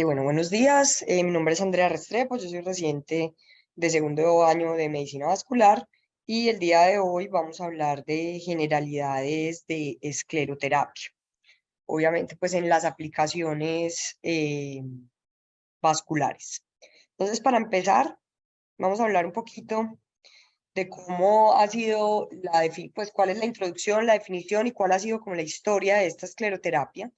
Bueno, buenos días. Mi nombre es Andrea Restrepo, yo soy residente de segundo año de medicina vascular y el día de hoy vamos a hablar de generalidades de escleroterapia. Obviamente, pues en las aplicaciones vasculares. Entonces, para empezar, vamos a hablar un poquito de cómo ha sido pues cuál es la introducción, la definición y cuál ha sido como la historia de esta escleroterapia.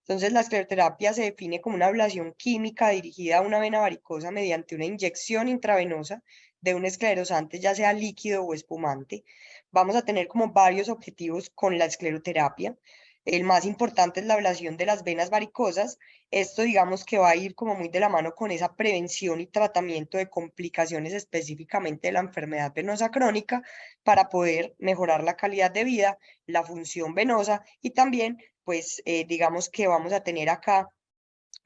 Entonces, la escleroterapia se define como una ablación química dirigida a una vena varicosa mediante una inyección intravenosa de un esclerosante, ya sea líquido o espumante. Vamos a tener como varios objetivos con la escleroterapia. El más importante es la ablación de las venas varicosas. Esto digamos que va a ir como muy de la mano con esa prevención y tratamiento de complicaciones específicamente de la enfermedad venosa crónica para poder mejorar la calidad de vida, la función venosa y también pues digamos que vamos a tener acá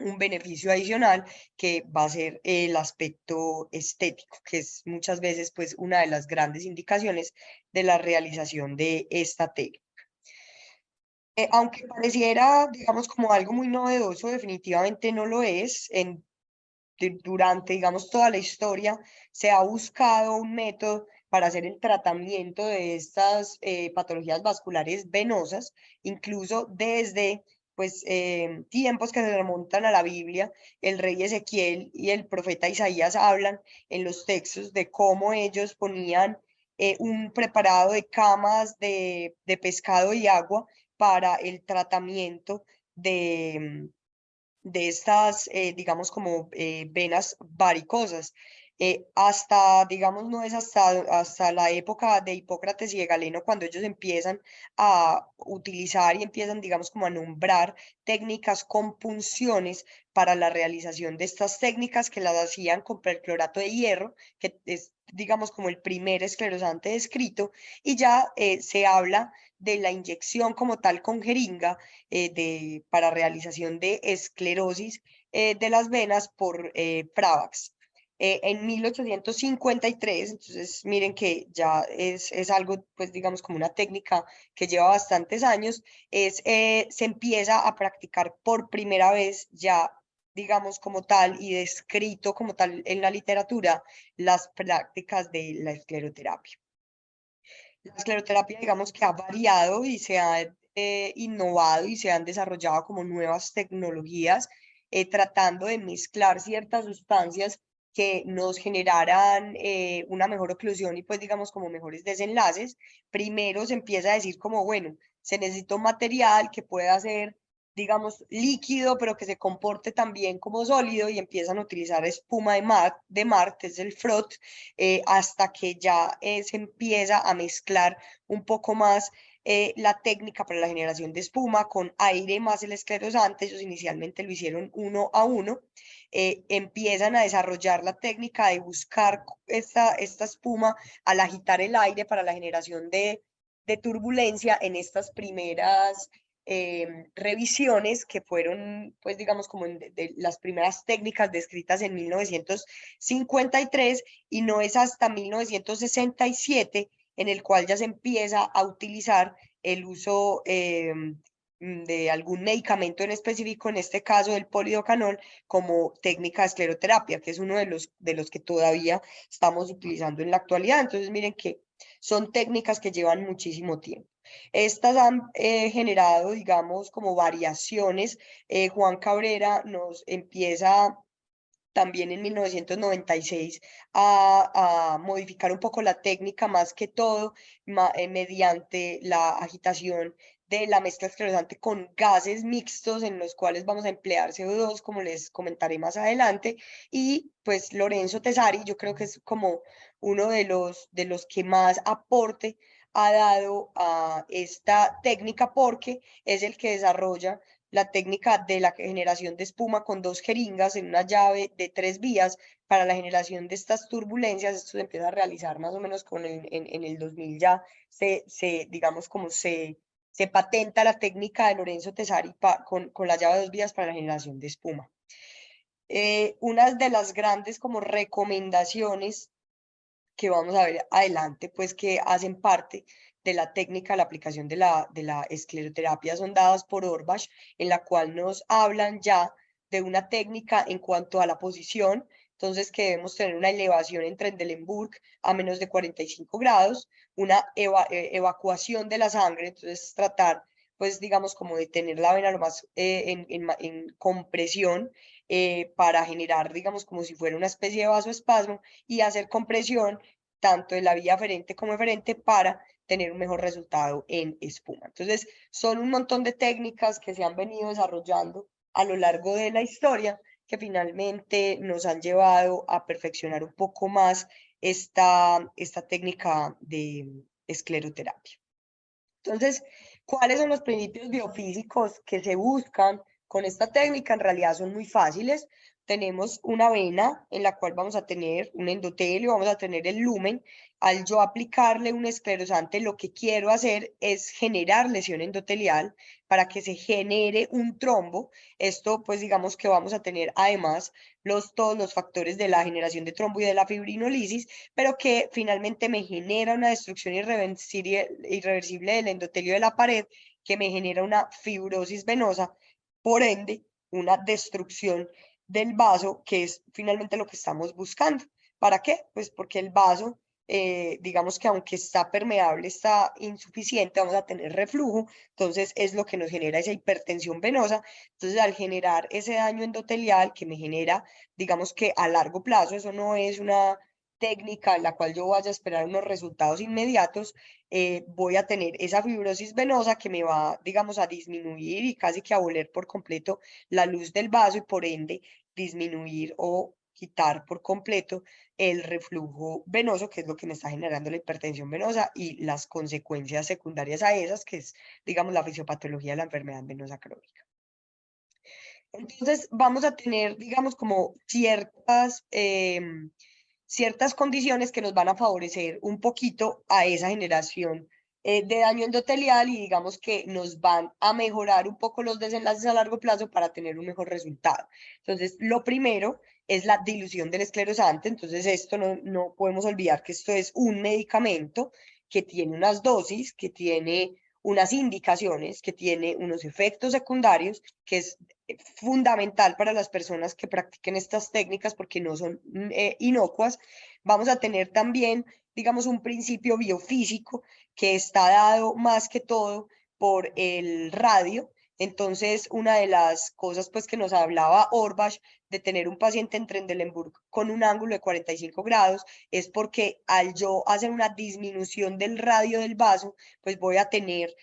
un beneficio adicional que va a ser el aspecto estético, que es muchas veces pues una de las grandes indicaciones de la realización de esta técnica. Aunque pareciera, digamos, como algo muy novedoso, definitivamente no lo es. Durante, digamos, toda la historia se ha buscado un método para hacer el tratamiento de estas patologías vasculares venosas, incluso desde pues tiempos que se remontan a la Biblia. El rey Ezequiel y el profeta Isaías hablan en los textos de cómo ellos ponían un preparado de camas de pescado y agua para el tratamiento de estas, digamos, como venas varicosas. Hasta, digamos, no es hasta la época de Hipócrates y de Galeno cuando ellos empiezan a utilizar y empiezan, digamos, como a nombrar técnicas con punciones para la realización de estas técnicas que las hacían con perclorato de hierro, que es, digamos, como el primer esclerosante descrito, y ya se habla de la inyección como tal con jeringa para realización de esclerosis de las venas por Pravax. En 1853, entonces miren que ya es algo, pues digamos como una técnica que lleva bastantes años, se empieza a practicar por primera vez ya, digamos como tal y descrito como tal en la literatura, las prácticas de la escleroterapia. La escleroterapia, digamos que ha variado y se ha innovado y se han desarrollado como nuevas tecnologías, tratando de mezclar ciertas sustancias que nos generaran una mejor oclusión y pues digamos como mejores desenlaces. Primero se empieza a decir como, bueno, se necesita un material que pueda ser, digamos, líquido, pero que se comporte también como sólido y empiezan a utilizar espuma de mar, que es el frot, hasta que ya se empieza a mezclar un poco más la técnica para la generación de espuma con aire más el esclerosante. Ellos inicialmente lo hicieron 1 a 1. Empiezan a desarrollar la técnica de buscar esta espuma al agitar el aire para la generación de turbulencia en estas primeras revisiones que fueron, pues digamos, como de las primeras técnicas descritas en 1953 y no es hasta 1967 en el cual ya se empieza a utilizar el uso de algún medicamento en específico, en este caso el polidocanol, como técnica de escleroterapia, que es uno de los que todavía estamos utilizando en la actualidad. Entonces, miren que son técnicas que llevan muchísimo tiempo. Estas han generado, digamos, como variaciones. Juan Cabrera nos empieza también en 1996 a modificar un poco la técnica, más que todo mediante la agitación de la mezcla esclerosante con gases mixtos en los cuales vamos a emplear CO2, como les comentaré más adelante. Y pues Lorenzo Tesari, yo creo que es como uno de los que más aporte ha dado a esta técnica porque es el que desarrolla la técnica de la generación de espuma con dos jeringas en una llave de 3 vías para la generación de estas turbulencias. Esto se empieza a realizar más o menos en el 2000 ya digamos como se patenta la técnica de Lorenzo Tesari con la llave de 2 vías para la generación de espuma. Una de las grandes como recomendaciones que vamos a ver adelante, pues que hacen parte de la técnica, la aplicación de la escleroterapia son dadas por Orbach, en la cual nos hablan ya de una técnica en cuanto a la posición, entonces que debemos tener una elevación en Trendelenburg a menos de 45 grados, una evacuación de la sangre, entonces tratar, pues digamos, como de tener la vena lo más en compresión para generar, digamos, como si fuera una especie de vasoespasmo y hacer compresión tanto en la vía aferente como eferente para tener un mejor resultado en espuma. Entonces, son un montón de técnicas que se han venido desarrollando a lo largo de la historia que finalmente nos han llevado a perfeccionar un poco más esta técnica de escleroterapia. Entonces, ¿cuáles son los principios biofísicos que se buscan con esta técnica? En realidad son muy fáciles. Tenemos una vena en la cual vamos a tener un endotelio, vamos a tener el lumen. Al yo aplicarle un esclerosante, lo que quiero hacer es generar lesión endotelial para que se genere un trombo. Esto, pues digamos que vamos a tener además todos los factores de la generación de trombo y de la fibrinolisis, pero que finalmente me genera una destrucción irreversible del endotelio de la pared, que me genera una fibrosis venosa, por ende, una destrucción del vaso, que es finalmente lo que estamos buscando. ¿Para qué? Pues porque el vaso, digamos que aunque está permeable, está insuficiente, vamos a tener reflujo, entonces es lo que nos genera esa hipertensión venosa. Entonces, al generar ese daño endotelial que me genera, digamos que a largo plazo, eso no es una técnica en la cual yo vaya a esperar unos resultados inmediatos, voy a tener esa fibrosis venosa que me va, digamos, a disminuir y casi que a abolir por completo la luz del vaso y por ende disminuir o quitar por completo el reflujo venoso, que es lo que me está generando la hipertensión venosa y las consecuencias secundarias a esas, que es, digamos, la fisiopatología de la enfermedad venosa crónica. Entonces, vamos a tener, digamos, como ciertas condiciones que nos van a favorecer un poquito a esa generación de daño endotelial y digamos que nos van a mejorar un poco los desenlaces a largo plazo para tener un mejor resultado. Entonces, lo primero es la dilución del esclerosante. Entonces, esto no podemos olvidar que esto es un medicamento que tiene unas dosis, que tiene unas indicaciones, que tiene unos efectos secundarios, que es fundamental para las personas que practiquen estas técnicas porque no son inocuas. Vamos a tener también, digamos, un principio biofísico que está dado más que todo por el radio. Entonces, una de las cosas pues que nos hablaba Orbach de tener un paciente en Trendelenburg con un ángulo de 45 grados es porque al yo hacer una disminución del radio del vaso, pues voy a tener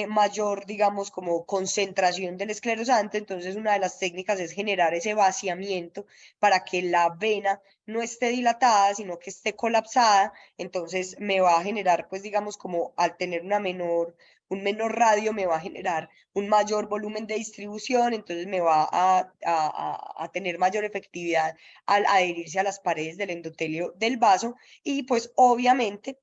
mayor, digamos, como concentración del esclerosante. Entonces, una de las técnicas es generar ese vaciamiento para que la vena no esté dilatada, sino que esté colapsada. Entonces, me va a generar, pues, digamos, como al tener un menor radio, me va a generar un mayor volumen de distribución, entonces me va a tener mayor efectividad al adherirse a las paredes del endotelio del vaso y pues obviamente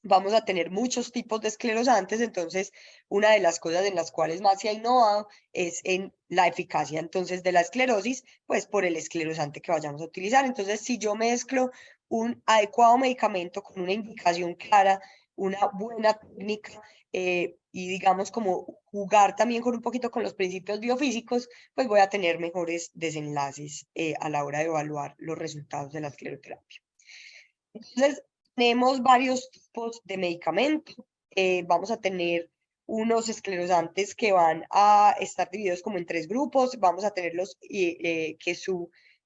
vamos a tener muchos tipos de esclerosantes, entonces una de las cosas en las cuales más se ha innovado es en la eficacia entonces de la esclerosis, pues por el esclerosante que vayamos a utilizar. Entonces, si yo mezclo un adecuado medicamento con una indicación clara, una buena técnica y digamos como jugar también con un poquito con los principios biofísicos, pues voy a tener mejores desenlaces a la hora de evaluar los resultados de la escleroterapia. Entonces, tenemos varios tipos de medicamentos. Vamos a tener unos esclerosantes que van a estar divididos como en tres grupos. Vamos a tener los que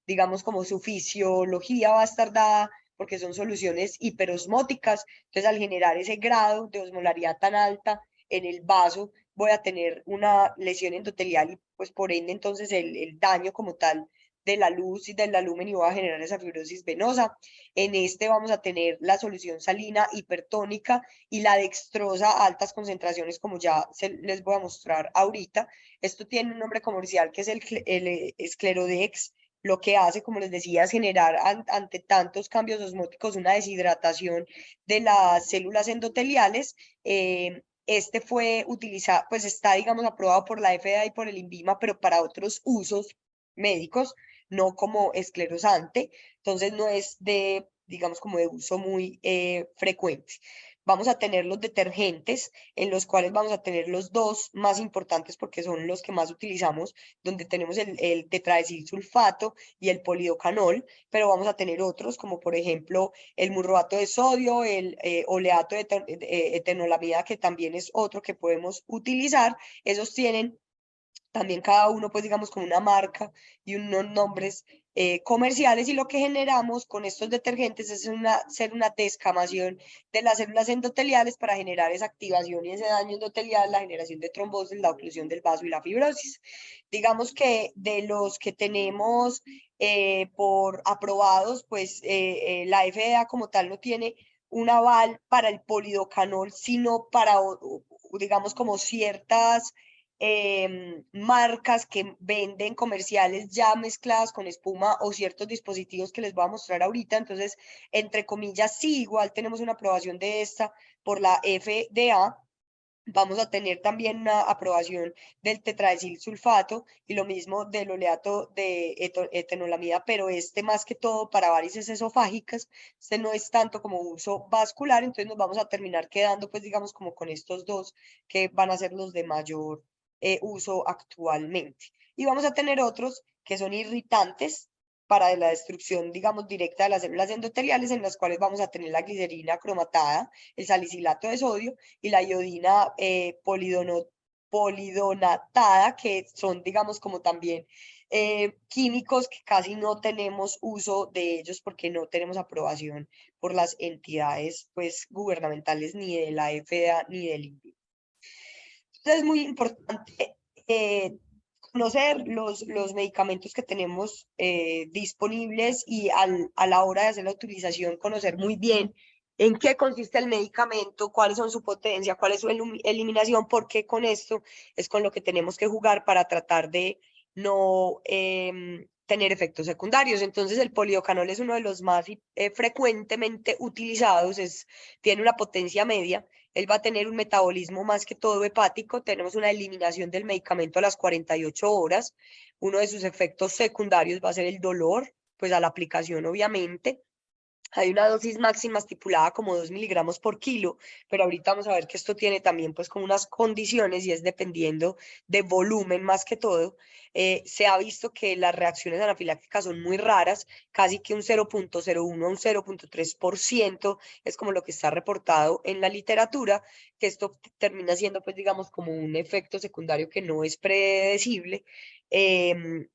digamos, como su fisiología va a estar dada porque son soluciones hiperosmóticas. Entonces, al generar ese grado de osmolaridad tan alta en el vaso, voy a tener una lesión endotelial y pues por ende entonces el daño como tal de la luz y del alumen y va a generar esa fibrosis venosa. En este vamos a tener la solución salina hipertónica y la dextrosa a altas concentraciones, como ya les voy a mostrar ahorita. Esto tiene un nombre comercial que es el Esclerodex. Lo que hace, como les decía, es generar ante tantos cambios osmóticos una deshidratación de las células endoteliales. Este fue utilizado, pues está, digamos, aprobado por la FDA y por el INVIMA, pero para otros usos médicos, no como esclerosante. Entonces no es de, digamos, como de uso muy frecuente. Vamos a tener los detergentes, en los cuales vamos a tener los dos más importantes porque son los que más utilizamos, donde tenemos el tetradesilsulfato y el polidocanol, pero vamos a tener otros, como por ejemplo el murroato de sodio, el oleato de etenolamida, que también es otro que podemos utilizar. Esos tienen también cada uno, pues digamos, con una marca y unos nombres comerciales, y lo que generamos con estos detergentes es hacer una descamación de las células endoteliales para generar esa activación y ese daño endotelial, la generación de trombosis, la oclusión del vaso y la fibrosis. Digamos que de los que tenemos por aprobados, pues la FDA como tal no tiene un aval para el polidocanol, sino para, digamos, como ciertas marcas que venden comerciales ya mezcladas con espuma o ciertos dispositivos que les voy a mostrar ahorita. Entonces, entre comillas, sí, igual tenemos una aprobación de esta por la FDA. Vamos a tener también una aprobación del tetradesilsulfato y lo mismo del oleato de etenolamida, pero este más que todo para varices esofágicas. Este no es tanto como uso vascular, entonces nos vamos a terminar quedando, pues digamos, como con estos dos que van a ser los de mayor uso actualmente. Y vamos a tener otros que son irritantes para la destrucción, digamos, directa de las células endoteliales, en las cuales vamos a tener la glicerina cromatada, el salicilato de sodio y la iodina polidonatada, que son, digamos, como también químicos que casi no tenemos uso de ellos porque no tenemos aprobación por las entidades, pues, gubernamentales, ni de la FDA ni del INVI. Entonces es muy importante conocer los medicamentos que tenemos disponibles, y a la hora de hacer la utilización conocer muy bien en qué consiste el medicamento, cuáles son su potencia, cuál es su eliminación, porque con esto es con lo que tenemos que jugar para tratar de no tener efectos secundarios. Entonces el polidocanol es uno de los más frecuentemente utilizados, tiene una potencia media. Él va a tener un metabolismo más que todo hepático. Tenemos una eliminación del medicamento a las 48 horas. Uno de sus efectos secundarios va a ser el dolor, pues a la aplicación obviamente. Hay una dosis máxima estipulada como 2 miligramos por kilo, pero ahorita vamos a ver que esto tiene también pues como unas condiciones, y es dependiendo de volumen más que todo. Se ha visto que las reacciones anafilácticas son muy raras, casi que un 0,01 a un 0,3% es como lo que está reportado en la literatura, que esto termina siendo pues digamos como un efecto secundario que no es predecible,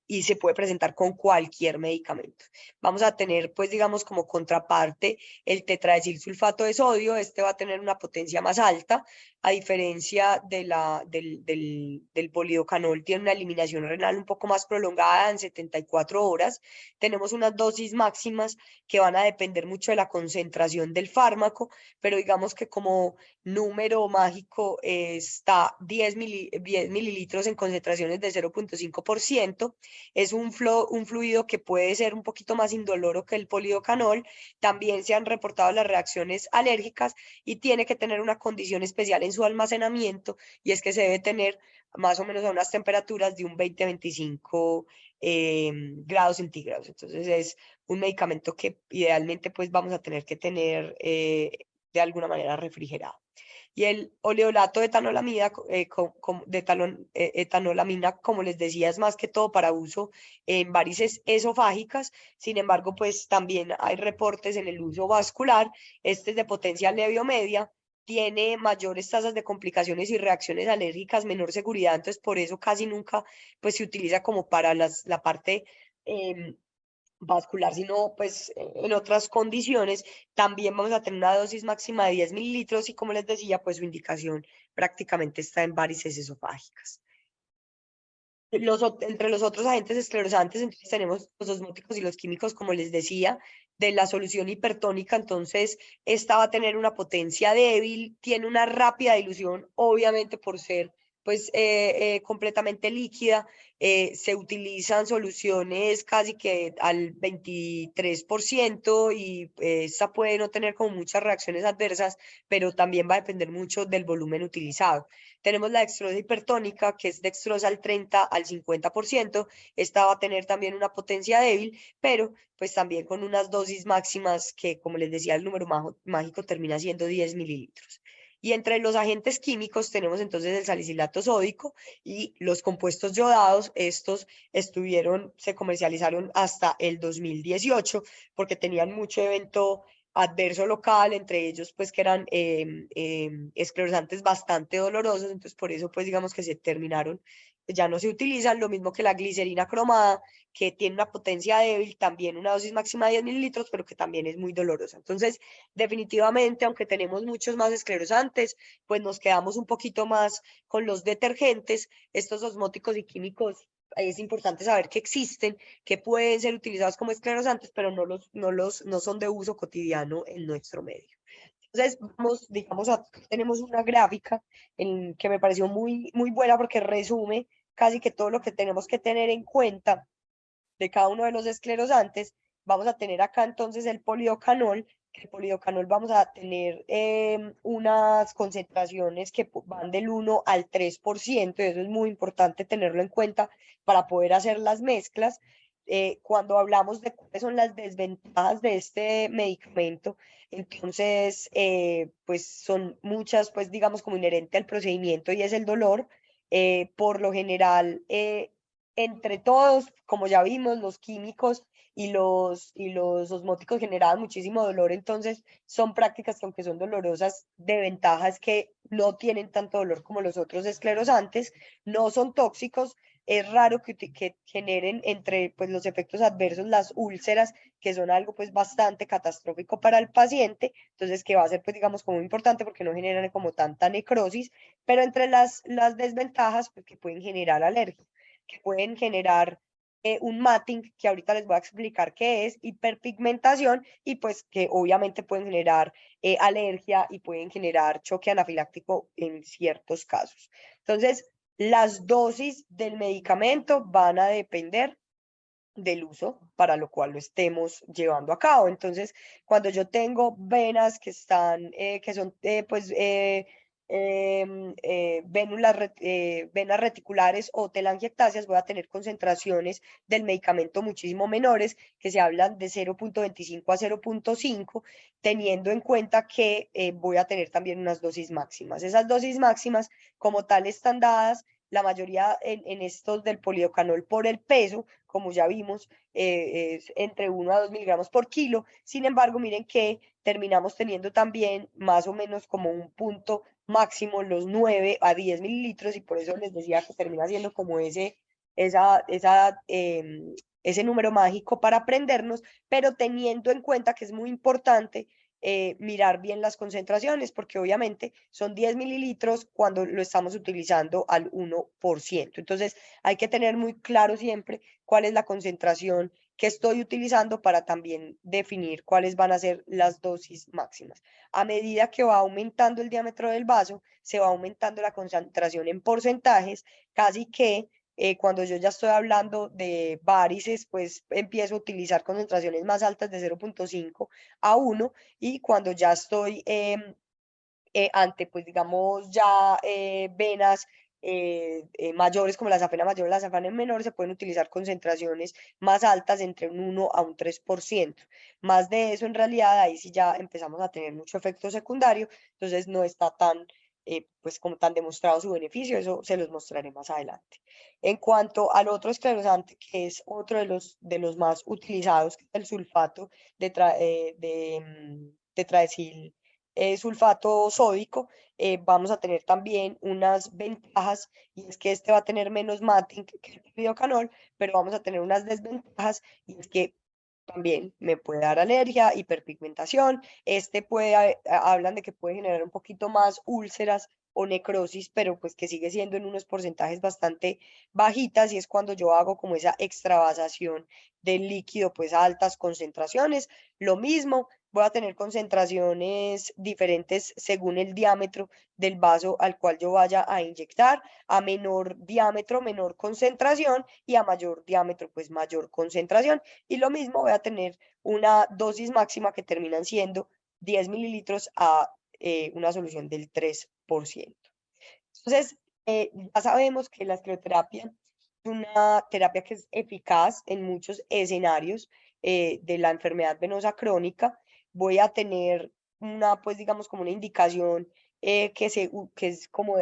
y se puede presentar con cualquier medicamento. Vamos a tener, pues, digamos, como contraparte el tetradesilsulfato de sodio. Este va a tener una potencia más alta, a diferencia del polidocanol, tiene una eliminación renal un poco más prolongada, en 74 horas. Tenemos unas dosis máximas que van a depender mucho de la concentración del fármaco, pero digamos que como número mágico está 10 mililitros en concentraciones de 0,5%. Es un fluido que puede ser un poquito más indoloro que el polidocanol. También se han reportado las reacciones alérgicas, y tiene que tener una condición especial en su almacenamiento, y es que se debe tener más o menos a unas temperaturas de un 20 a 25 grados centígrados. Entonces es un medicamento que idealmente pues vamos a tener que tener de alguna manera refrigerado. Y el oleolato de etanolamida, etanolamina, como les decía, es más que todo para uso en varices esofágicas. Sin embargo, pues también hay reportes en el uso vascular. Este es de potencia leve o media, tiene mayores tasas de complicaciones y reacciones alérgicas, menor seguridad, entonces por eso casi nunca pues se utiliza como para la parte vascular, sino pues en otras condiciones. También vamos a tener una dosis máxima de 10 mililitros, y como les decía, pues su indicación prácticamente está en varices esofágicas. Entre los otros agentes esclerosante, entonces tenemos los osmóticos y los químicos, como les decía, de la solución hipertónica. Entonces esta va a tener una potencia débil, tiene una rápida dilución, obviamente por ser pues completamente líquida. Se utilizan soluciones casi que al 23% y esta puede no tener como muchas reacciones adversas, pero también va a depender mucho del volumen utilizado. Tenemos la dextrosa hipertónica, que es dextrosa al 30 al 50%. Esta va a tener también una potencia débil, pero pues también con unas dosis máximas que, como les decía, el número mágico termina siendo 10 mililitros. Y entre los agentes químicos tenemos entonces el salicilato sódico y los compuestos yodados. Estos se comercializaron hasta el 2018 porque tenían mucho evento adverso local, entre ellos pues que eran esclerosantes bastante dolorosos, entonces por eso pues digamos que se terminaron, ya no se utilizan. Lo mismo que la glicerina cromada, que tiene una potencia débil, también una dosis máxima de 10 mililitros, pero que también es muy dolorosa. Entonces, definitivamente, aunque tenemos muchos más esclerosantes, pues nos quedamos un poquito más con los detergentes. Estos osmóticos y químicos, es importante saber que existen, que pueden ser utilizados como esclerosantes, pero no son de uso cotidiano en nuestro medio. Entonces, vamos, digamos, tenemos una gráfica que me pareció muy buena porque resume casi que todo lo que tenemos que tener en cuenta de cada uno de los esclerosantes. Vamos a tener acá entonces el polidocanol, que el polidocanol vamos a tener unas concentraciones que van del 1 al 3%, y eso es muy importante tenerlo en cuenta para poder hacer las mezclas. Cuando hablamos de cuáles son las desventajas de este medicamento, entonces, pues son muchas, pues digamos como inherente al procedimiento, y es el dolor. Por lo general, entre todos, como ya vimos, los químicos y los osmóticos generaban muchísimo dolor. Entonces son prácticas que, aunque son dolorosas, de ventajas que no tienen tanto dolor como los otros esclerosantes, no son tóxicos. Es raro que generen entre pues, los efectos adversos las úlceras, que son algo pues bastante catastrófico para el paciente, entonces que va a ser pues digamos como muy importante porque no generan como tanta necrosis. Pero entre las desventajas, pues que pueden generar alergia, que pueden generar un matting, que ahorita les voy a explicar qué es, hiperpigmentación, y pues que obviamente pueden generar alergia y pueden generar choque anafiláctico en ciertos casos. Entonces, las dosis del medicamento van a depender del uso para lo cual lo estemos llevando a cabo. Entonces, cuando yo tengo venas que están, que son venas reticulares o telangiectasias, voy a tener concentraciones del medicamento muchísimo menores, que se hablan de 0.25 a 0.5, teniendo en cuenta que voy a tener también unas dosis máximas. Esas dosis máximas, como tal, están dadas la mayoría en estos del polidocanol por el peso, como ya vimos, es entre 1 a 2 miligramos por kilo. Sin embargo, miren que terminamos teniendo también más o menos como un punto máximo los 9 a 10 mililitros, y por eso les decía que termina siendo como ese número mágico para aprendernos, pero teniendo en cuenta que es muy importante mirar bien las concentraciones, porque obviamente son 10 mililitros cuando lo estamos utilizando al 1%. Entonces, hay que tener muy claro siempre cuál es la concentración que estoy utilizando para también definir cuáles van a ser las dosis máximas. A medida que va aumentando el diámetro del vaso, se va aumentando la concentración en porcentajes, casi que cuando yo ya estoy hablando de varices, pues empiezo a utilizar concentraciones más altas de 0.5 a 1, y cuando ya estoy ante, pues digamos, ya venas mayores como la safena mayor o la safena menor, se pueden utilizar concentraciones más altas, entre un 1 a un 3%. Más de eso, en realidad, ahí sí ya empezamos a tener mucho efecto secundario, entonces no está tan, pues como tan demostrado su beneficio, eso se los mostraré más adelante. En cuanto al otro esclerosante, que es otro de los más utilizados, que es el sulfato de tetraecil sulfato sódico, vamos a tener también unas ventajas, y es que este va a tener menos matting que el pirocanol, pero vamos a tener unas desventajas, y es que también me puede dar alergia, hiperpigmentación. Este hablan de que puede generar un poquito más úlceras o necrosis, pero pues que sigue siendo en unos porcentajes bastante bajitas, y es cuando yo hago como esa extravasación del líquido pues a altas concentraciones. Lo mismo, voy a tener concentraciones diferentes según el diámetro del vaso al cual yo vaya a inyectar. A menor diámetro, menor concentración, y a mayor diámetro, pues mayor concentración. Y lo mismo voy a tener una dosis máxima que terminan siendo 10 mililitros a una solución del 3%. Entonces, ya sabemos que la escleroterapia es una terapia que es eficaz en muchos escenarios de la enfermedad venosa crónica. Voy a tener una, pues digamos, como una indicación que es como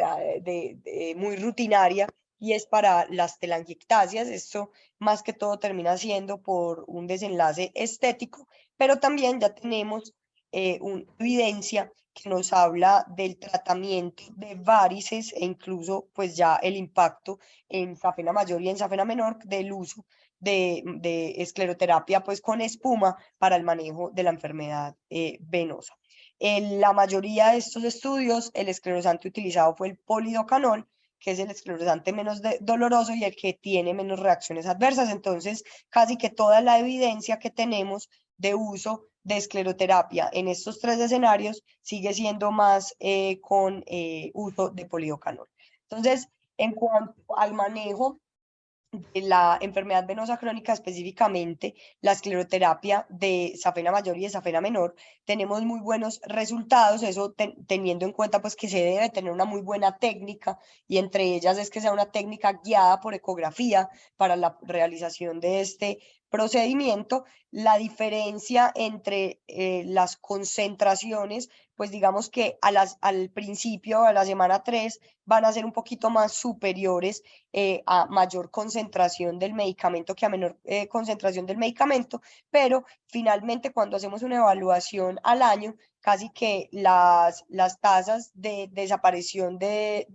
muy rutinaria, y es para las telangiectasias. Esto más que todo termina siendo por un desenlace estético, pero también ya tenemos una evidencia que nos habla del tratamiento de varices, e incluso pues ya el impacto en safena mayor y en safena menor del uso de escleroterapia pues con espuma para el manejo de la enfermedad venosa. En la mayoría de estos estudios, el esclerosante utilizado fue el polidocanol, que es el esclerosante menos doloroso y el que tiene menos reacciones adversas. Entonces, casi que toda la evidencia que tenemos de uso de escleroterapia en estos tres escenarios sigue siendo más con uso de polidocanol. Entonces, en cuanto al manejo de la enfermedad venosa crónica, específicamente la escleroterapia de safena mayor y de safena menor, tenemos muy buenos resultados, eso teniendo en cuenta pues que se debe tener una muy buena técnica, y entre ellas es que sea una técnica guiada por ecografía para la realización de este procedimiento. La diferencia entre las concentraciones, pues digamos que al principio, a la semana 3, van a ser un poquito más superiores a mayor concentración del medicamento que a menor concentración del medicamento, pero finalmente cuando hacemos una evaluación al año, casi que las tasas de desaparición del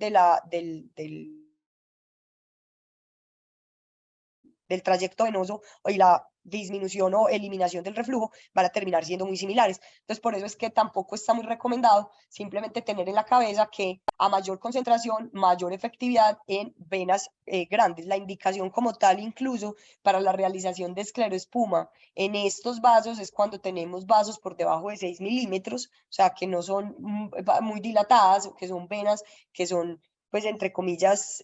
trayecto venoso y la disminución o eliminación del reflujo van a terminar siendo muy similares. Entonces, por eso es que tampoco está muy recomendado simplemente tener en la cabeza que a mayor concentración, mayor efectividad en venas grandes. La indicación como tal, incluso para la realización de escleroespuma en estos vasos, es cuando tenemos vasos por debajo de 6 milímetros, o sea, que no son muy dilatadas, o que son venas que son, pues, entre comillas,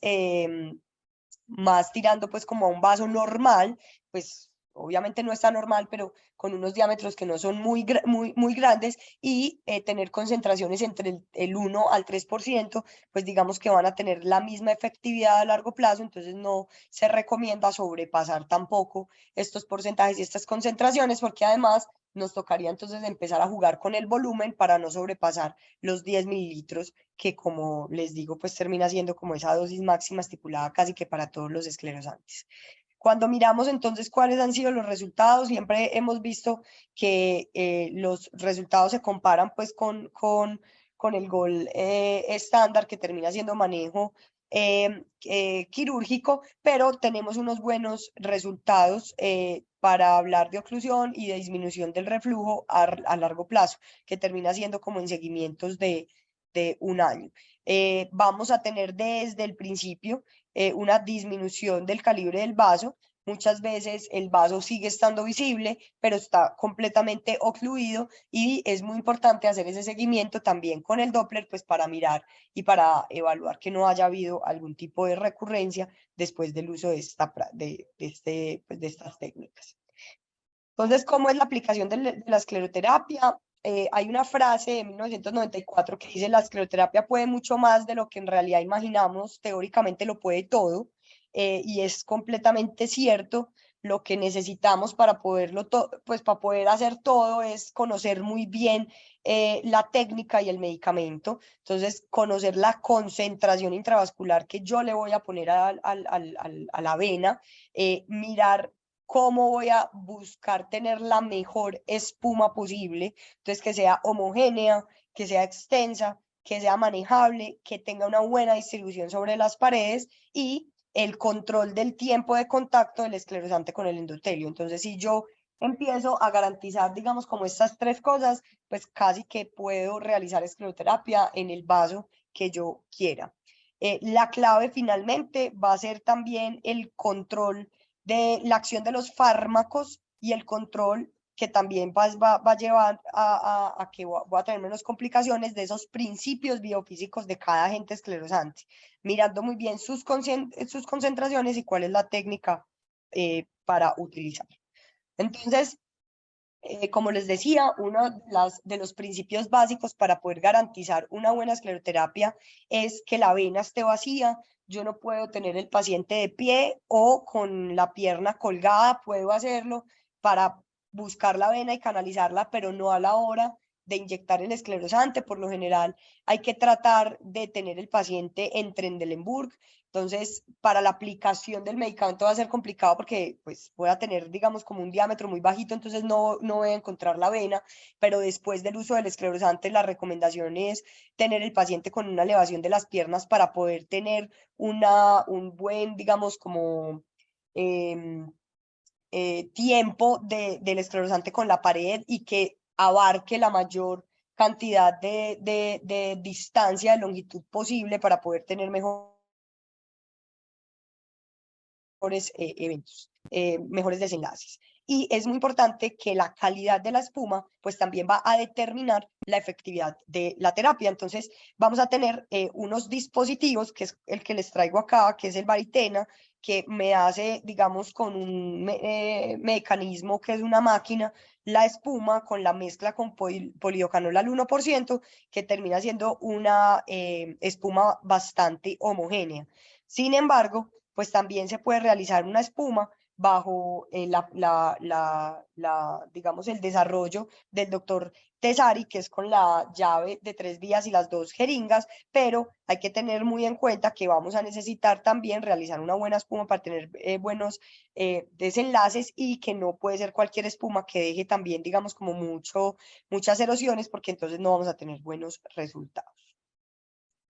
más tirando pues como a un vaso normal, pues obviamente no está normal, pero con unos diámetros que no son muy grandes, y tener concentraciones entre el 1 al 3%, pues digamos que van a tener la misma efectividad a largo plazo. Entonces no se recomienda sobrepasar tampoco estos porcentajes y estas concentraciones, porque además nos tocaría entonces empezar a jugar con el volumen para no sobrepasar los 10 mililitros, que como les digo, pues termina siendo como esa dosis máxima estipulada casi que para todos los esclerosantes. Cuando miramos entonces cuáles han sido los resultados, siempre hemos visto que los resultados se comparan pues con el gol estándar, que termina siendo manejo quirúrgico, pero tenemos unos buenos resultados para hablar de oclusión y de disminución del reflujo a largo plazo, que termina siendo como en seguimientos de un año. Vamos a tener desde el principio una disminución del calibre del vaso. Muchas veces el vaso sigue estando visible, pero está completamente ocluido, y es muy importante hacer ese seguimiento también con el Doppler, pues para mirar y para evaluar que no haya habido algún tipo de recurrencia después del uso pues, de estas técnicas. Entonces, ¿cómo es la aplicación de la escleroterapia? Hay una frase de 1994 que dice: la escleroterapia puede mucho más de lo que en realidad imaginamos, teóricamente lo puede todo, y es completamente cierto. Lo que necesitamos para pues para poder hacer todo es conocer muy bien la técnica y el medicamento. Entonces, conocer la concentración intravascular que yo le voy a poner a la vena, mirar cómo voy a buscar tener la mejor espuma posible, entonces que sea homogénea, que sea extensa, que sea manejable, que tenga una buena distribución sobre las paredes, y el control del tiempo de contacto del esclerosante con el endotelio. Entonces, si yo empiezo a garantizar, digamos, como estas tres cosas, pues casi que puedo realizar escleroterapia en el vaso que yo quiera. La clave finalmente va a ser también el control de la acción de los fármacos y el control que también va a llevar a que voy a tener menos complicaciones de esos principios biofísicos de cada agente esclerosante, mirando muy bien sus concentraciones y cuál es la técnica para utilizar. Entonces, como les decía, uno de los principios básicos para poder garantizar una buena escleroterapia es que la vena esté vacía. Yo no puedo tener el paciente de pie o con la pierna colgada, puedo hacerlo para buscar la vena y canalizarla, pero no a la hora de inyectar el esclerosante. Por lo general, hay que tratar de tener el paciente en Trendelenburg. Entonces, para la aplicación del medicamento va a ser complicado porque pues voy a tener, digamos, como un diámetro muy bajito, entonces no voy a encontrar la vena, pero después del uso del esclerosante, la recomendación es tener el paciente con una elevación de las piernas para poder tener un buen, digamos, como em, tiempo del esclerosante con la pared y que abarque la mayor cantidad de distancia, de longitud posible para poder tener mejores eventos, mejores desenlaces. Y es muy importante que la calidad de la espuma pues también va a determinar la efectividad de la terapia. Entonces vamos a tener unos dispositivos, que es el que les traigo acá, que es el Varitena, que me hace, digamos, con un mecanismo que es una máquina, la espuma con la mezcla con poliocanol al 1%, que termina siendo una espuma bastante homogénea. Sin embargo, pues también se puede realizar una espuma bajo digamos, el desarrollo del doctor Tesari, que es con la llave de 3 vías y las 2 jeringas, pero hay que tener muy en cuenta que vamos a necesitar también realizar una buena espuma para tener buenos desenlaces y que no puede ser cualquier espuma que deje también, digamos, como muchas erosiones, porque entonces no vamos a tener buenos resultados.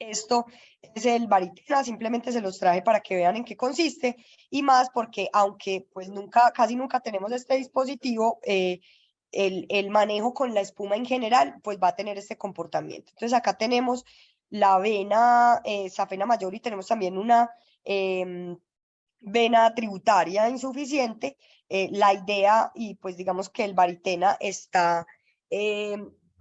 Esto es el Varitena, simplemente se los traje para que vean en qué consiste y más porque aunque pues casi nunca tenemos este dispositivo, el manejo con la espuma en general pues va a tener este comportamiento. Entonces acá tenemos la vena safena mayor y tenemos también una vena tributaria insuficiente. La idea y pues digamos que el Varitena está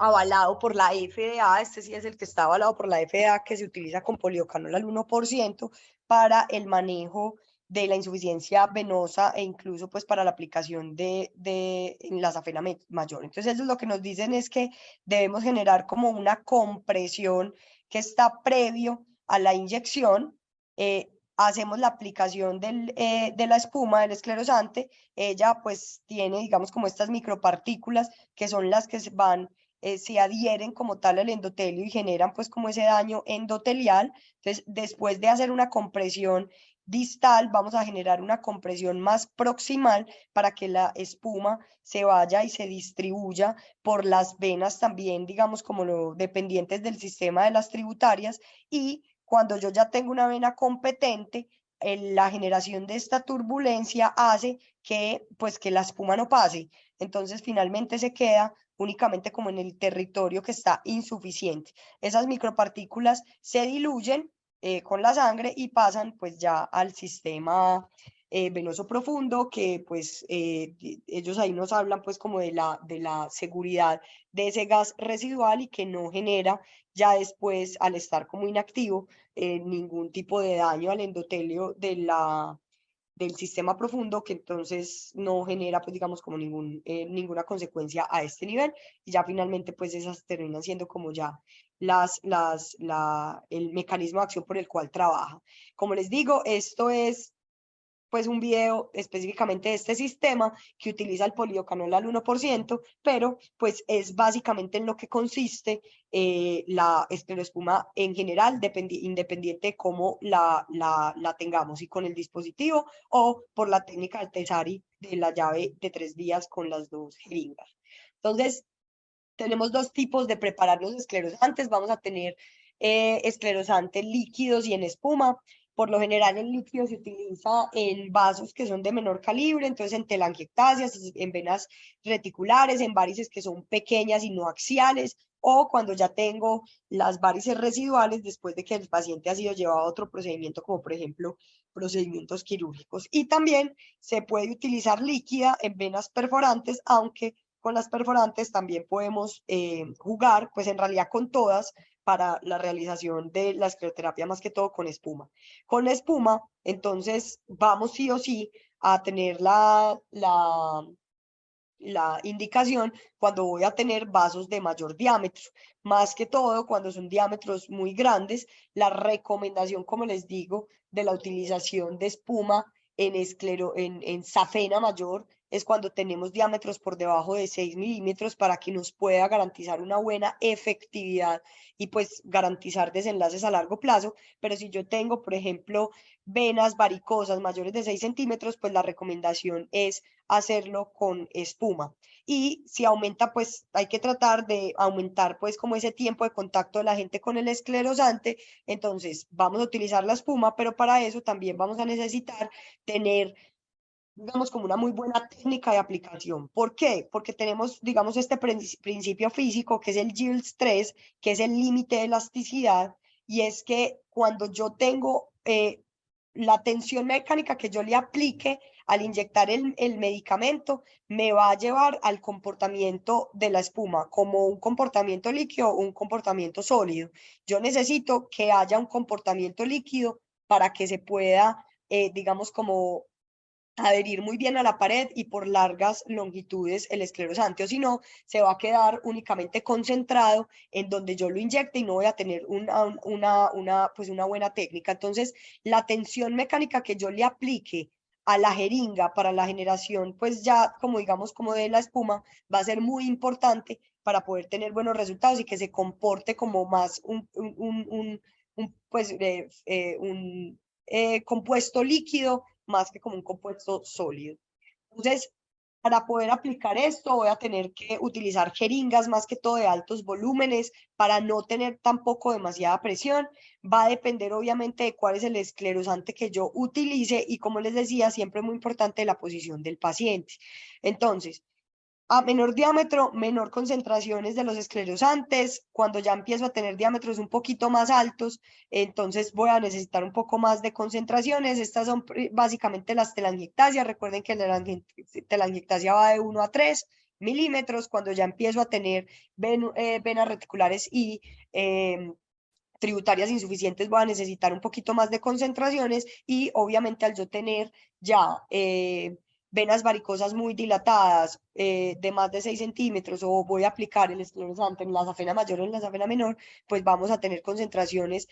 avalado por la FDA, este sí es el que está avalado por la FDA, que se utiliza con poliocanol al 1% para el manejo de la insuficiencia venosa e incluso pues para la aplicación en la safena mayor. Entonces ellos lo que nos dicen es que debemos generar como una compresión que está previo a la inyección. Hacemos la aplicación de la espuma del esclerosante. Ella pues tiene, digamos, como estas micropartículas que son las que se adhieren como tal al endotelio y generan pues como ese daño endotelial. Entonces, después de hacer una compresión distal, vamos a generar una compresión más proximal para que la espuma se vaya y se distribuya por las venas también, digamos, como dependientes del sistema de las tributarias. Y cuando yo ya tengo una vena competente, la generación de esta turbulencia hace que la espuma no pase. Entonces, finalmente se queda únicamente como en el territorio que está insuficiente. Esas micropartículas se diluyen con la sangre y pasan pues ya al sistema venoso profundo, que pues ellos ahí nos hablan pues como de la seguridad de ese gas residual y que no genera ya después, al estar como inactivo, ningún tipo de daño al endotelio del sistema profundo, que entonces no genera, pues digamos, como ninguna consecuencia a este nivel. Y ya finalmente, pues esas terminan siendo como ya el mecanismo de acción por el cual trabaja. Como les digo, esto es pues un video específicamente de este sistema que utiliza el poliocanol al 1%, pero pues es básicamente en lo que consiste la escleroespuma en general, independiente de cómo la tengamos, y con el dispositivo o por la técnica del Tesari de la llave de 3 vías con las 2 jeringas. Entonces, tenemos dos tipos de preparar los esclerosantes. Vamos a tener esclerosantes líquidos y en espuma. Por lo general, el líquido se utiliza en vasos que son de menor calibre, entonces en telangiectasias, en venas reticulares, en varices que son pequeñas y no axiales, o cuando ya tengo las varices residuales después de que el paciente ha sido llevado a otro procedimiento, como por ejemplo procedimientos quirúrgicos. Y también se puede utilizar líquida en venas perforantes, aunque con las perforantes también podemos jugar, pues en realidad con todas, para la realización de la escleroterapia, más que todo con espuma. Con la espuma, entonces, vamos sí o sí a tener la indicación cuando voy a tener vasos de mayor diámetro. Más que todo, cuando son diámetros muy grandes, la recomendación, como les digo, de la utilización de espuma en safena mayor es cuando tenemos diámetros por debajo de 6 milímetros para que nos pueda garantizar una buena efectividad y pues garantizar desenlaces a largo plazo. Pero si yo tengo, por ejemplo, venas varicosas mayores de 6 centímetros, pues la recomendación es hacerlo con espuma. Y si aumenta, pues hay que tratar de aumentar pues como ese tiempo de contacto de la gente con el esclerosante. Entonces vamos a utilizar la espuma, pero para eso también vamos a necesitar tener, digamos, como una muy buena técnica de aplicación. ¿Por qué? Porque tenemos, digamos, este principio físico que es el Gibbs 3, que es el límite de elasticidad, y es que cuando yo tengo la tensión mecánica que yo le aplique al inyectar el medicamento, me va a llevar al comportamiento de la espuma, como un comportamiento líquido o un comportamiento sólido. Yo necesito que haya un comportamiento líquido para que se pueda, digamos, como adherir muy bien a la pared y por largas longitudes el esclerosante, o si no, se va a quedar únicamente concentrado en donde yo lo inyecte y no voy a tener pues una buena técnica. Entonces, la tensión mecánica que yo le aplique a la jeringa para la generación, pues ya como digamos como de la espuma, va a ser muy importante para poder tener buenos resultados y que se comporte como más pues, un compuesto líquido más que como un compuesto sólido. Entonces, para poder aplicar esto, voy a tener que utilizar jeringas más que todo de altos volúmenes para no tener tampoco demasiada presión. Va a depender obviamente de cuál es el esclerosante que yo utilice y como les decía, siempre es muy importante la posición del paciente. Entonces, a menor diámetro, menor concentraciones de los esclerosantes. Cuando ya empiezo a tener diámetros un poquito más altos, entonces voy a necesitar un poco más de concentraciones. Estas son básicamente las telangiectasias. Recuerden que la telangiectasia va de 1 a 3 milímetros. Cuando ya empiezo a tener venas reticulares y tributarias insuficientes, voy a necesitar un poquito más de concentraciones y obviamente al yo tener ya venas varicosas muy dilatadas de más de 6 centímetros o voy a aplicar el esclerosante en la safena mayor o en la safena menor, pues vamos a tener concentraciones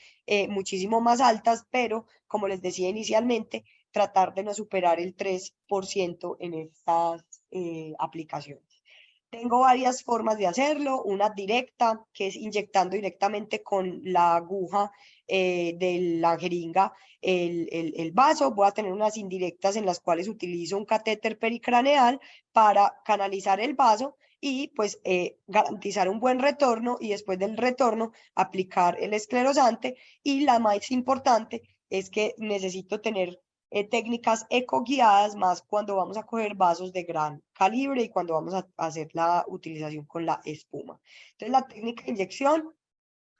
muchísimo más altas, pero como les decía inicialmente, tratar de no superar el 3% en estas aplicaciones. Tengo varias formas de hacerlo, una directa, que es inyectando directamente con la aguja de la jeringa el vaso. Voy a tener unas indirectas en las cuales utilizo un catéter pericraneal para canalizar el vaso y pues garantizar un buen retorno y después del retorno aplicar el esclerosante. Y la más importante es que necesito tener técnicas ecoguiadas más cuando vamos a coger vasos de gran calibre y cuando vamos a hacer la utilización con la espuma. Entonces la técnica de inyección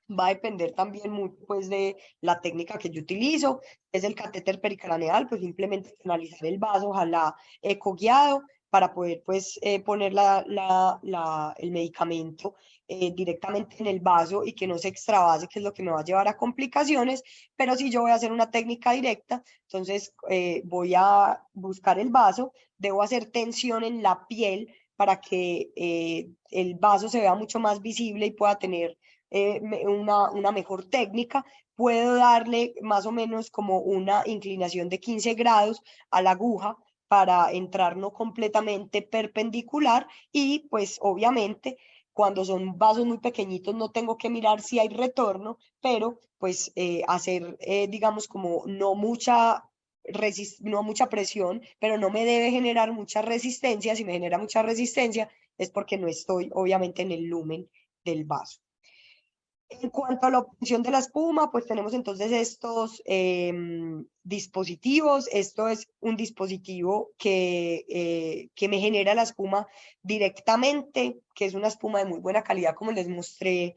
va a depender también muy, pues, de la técnica que yo utilizo. Es el catéter pericraneal, pues simplemente canalizar el vaso, ojalá ecoguiado, para poder pues poner el medicamento directamente en el vaso y que no se extravase, que es lo que me va a llevar a complicaciones. Pero si yo voy a hacer una técnica directa, entonces voy a buscar el vaso, debo hacer tensión en la piel para que el vaso se vea mucho más visible y pueda tener una mejor técnica. Puedo darle más o menos como una inclinación de 15 grados a la aguja para entrar no completamente perpendicular y pues obviamente cuando son vasos muy pequeñitos no tengo que mirar si hay retorno, pero pues hacer digamos como no mucha presión, pero no me debe generar mucha resistencia. Si me genera mucha resistencia es porque no estoy obviamente en el lumen del vaso. En cuanto a la obtención de la espuma, pues tenemos entonces estos dispositivos. Esto es un dispositivo que me genera la espuma directamente, que es una espuma de muy buena calidad, como les mostré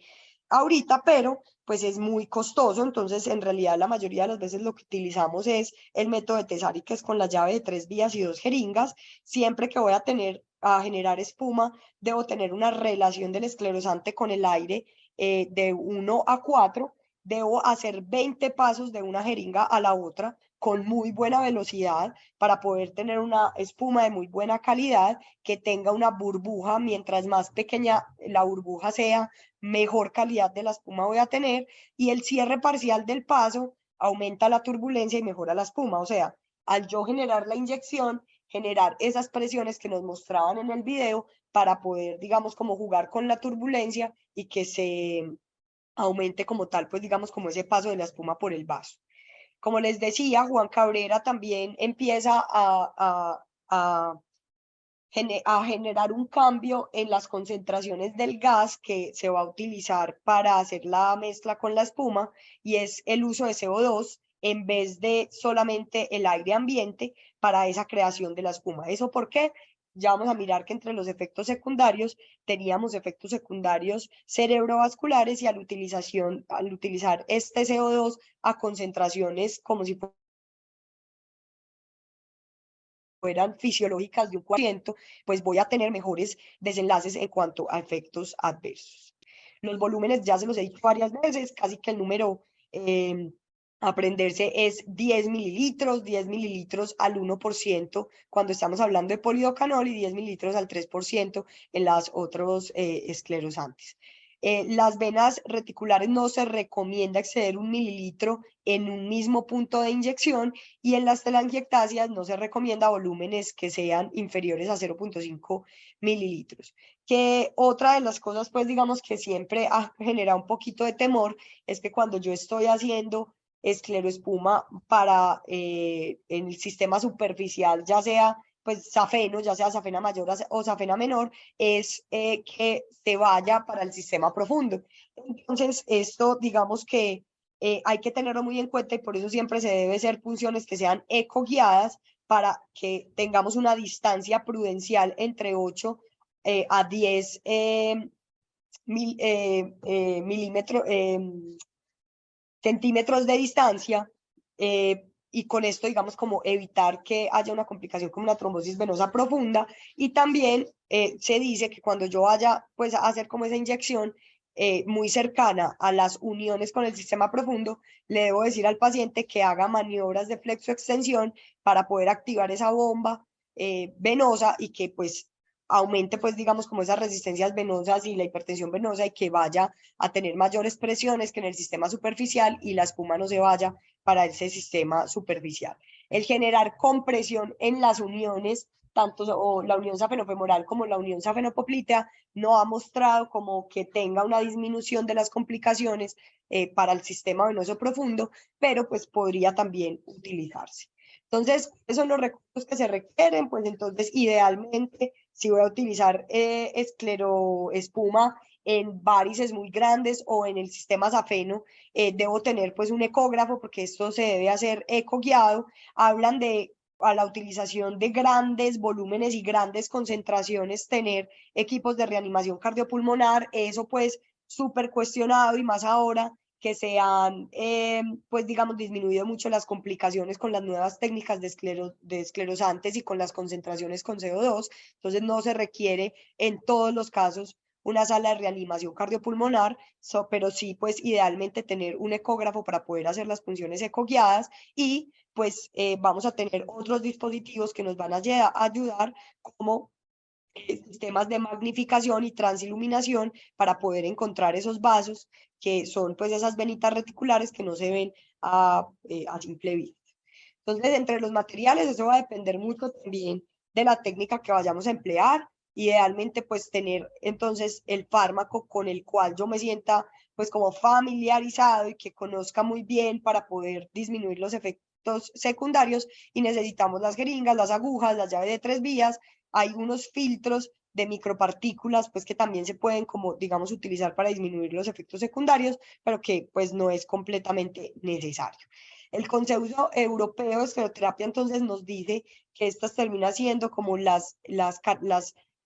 ahorita, pero pues es muy costoso. Entonces, en realidad, la mayoría de las veces lo que utilizamos es el método de Tessari, que es con la llave de 3 vías y 2 jeringas. Siempre que voy a tener a generar espuma, debo tener una relación del esclerosante con el aire de 1 a 4. Debo hacer 20 pasos de una jeringa a la otra con muy buena velocidad para poder tener una espuma de muy buena calidad que tenga una burbuja. Mientras más pequeña la burbuja sea, mejor calidad de la espuma voy a tener, y el cierre parcial del paso aumenta la turbulencia y mejora la espuma. O sea, al yo generar la inyección, generar esas presiones que nos mostraban en el video para poder, digamos, como jugar con la turbulencia y que se aumente como tal, pues digamos, como ese paso de la espuma por el vaso. Como les decía, Juan Cabrera también empieza a generar un cambio en las concentraciones del gas que se va a utilizar para hacer la mezcla con la espuma, y es el uso de CO2 en vez de solamente el aire ambiente para esa creación de la espuma. ¿Eso por qué? Ya vamos a mirar que entre los efectos secundarios teníamos efectos secundarios cerebrovasculares, y al utilizar este CO2 a concentraciones como si fueran fisiológicas de un 4%, pues voy a tener mejores desenlaces en cuanto a efectos adversos. Los volúmenes ya se los he dicho varias veces, casi que el número a aprenderse es 10 mililitros, 10 mililitros al 1% cuando estamos hablando de polidocanol y 10 mililitros al 3% en las otros esclerosantes. Las venas reticulares no se recomienda exceder 1 mililitro en un mismo punto de inyección, y en las telangiectasias no se recomienda volúmenes que sean inferiores a 0,5 mililitros. Que otra de las cosas, pues digamos que siempre ha generado un poquito de temor, es que cuando yo estoy haciendo escleroespuma para en el sistema superficial, ya sea pues safeno, ya sea safena mayor o safena menor, es que se vaya para el sistema profundo. Entonces, esto digamos que hay que tenerlo muy en cuenta, y por eso siempre se debe hacer punciones que sean ecoguiadas para que tengamos una distancia prudencial entre 8 a 10 milímetros, centímetros de distancia, y con esto, digamos, como evitar que haya una complicación como una trombosis venosa profunda. Y también se dice que cuando yo vaya pues a hacer como esa inyección muy cercana a las uniones con el sistema profundo, le debo decir al paciente que haga maniobras de flexoextensión para poder activar esa bomba venosa, y que pues aumente pues digamos como esas resistencias venosas y la hipertensión venosa, y que vaya a tener mayores presiones que en el sistema superficial y la espuma no se vaya para ese sistema superficial. El generar compresión en las uniones, tanto o la unión safenofemoral como la unión safenopoplitea, no ha mostrado como que tenga una disminución de las complicaciones para el sistema venoso profundo, pero pues podría también utilizarse. Entonces, ¿cuáles son los recursos que se requieren? Pues entonces, idealmente, si voy a utilizar escleroespuma en varices muy grandes o en el sistema safeno, debo tener pues un ecógrafo, porque esto se debe hacer ecoguiado. Hablan de, a la utilización de grandes volúmenes y grandes concentraciones, tener equipos de reanimación cardiopulmonar. Eso pues súper cuestionado, y más ahora que se han, pues digamos, disminuido mucho las complicaciones con las nuevas técnicas de esclerosantes y con las concentraciones con CO2. Entonces no se requiere en todos los casos una sala de reanimación cardiopulmonar, pero sí, pues idealmente tener un ecógrafo para poder hacer las funciones ecoguiadas. Y pues vamos a tener otros dispositivos que nos van a ayudar, como sistemas de magnificación y transiluminación, para poder encontrar esos vasos que son pues esas venitas reticulares que no se ven a simple vista. Entonces, entre los materiales, eso va a depender mucho también de la técnica que vayamos a emplear. Idealmente, pues tener entonces el fármaco con el cual yo me sienta pues como familiarizado y que conozca muy bien para poder disminuir los efectos secundarios. Y necesitamos las jeringas, las agujas, las llaves de 3 vías. Hay unos filtros de micropartículas pues que también se pueden como digamos utilizar para disminuir los efectos secundarios, pero que pues no es completamente necesario. El Consejo Europeo de Escleroterapia entonces nos dice que estas terminan siendo como las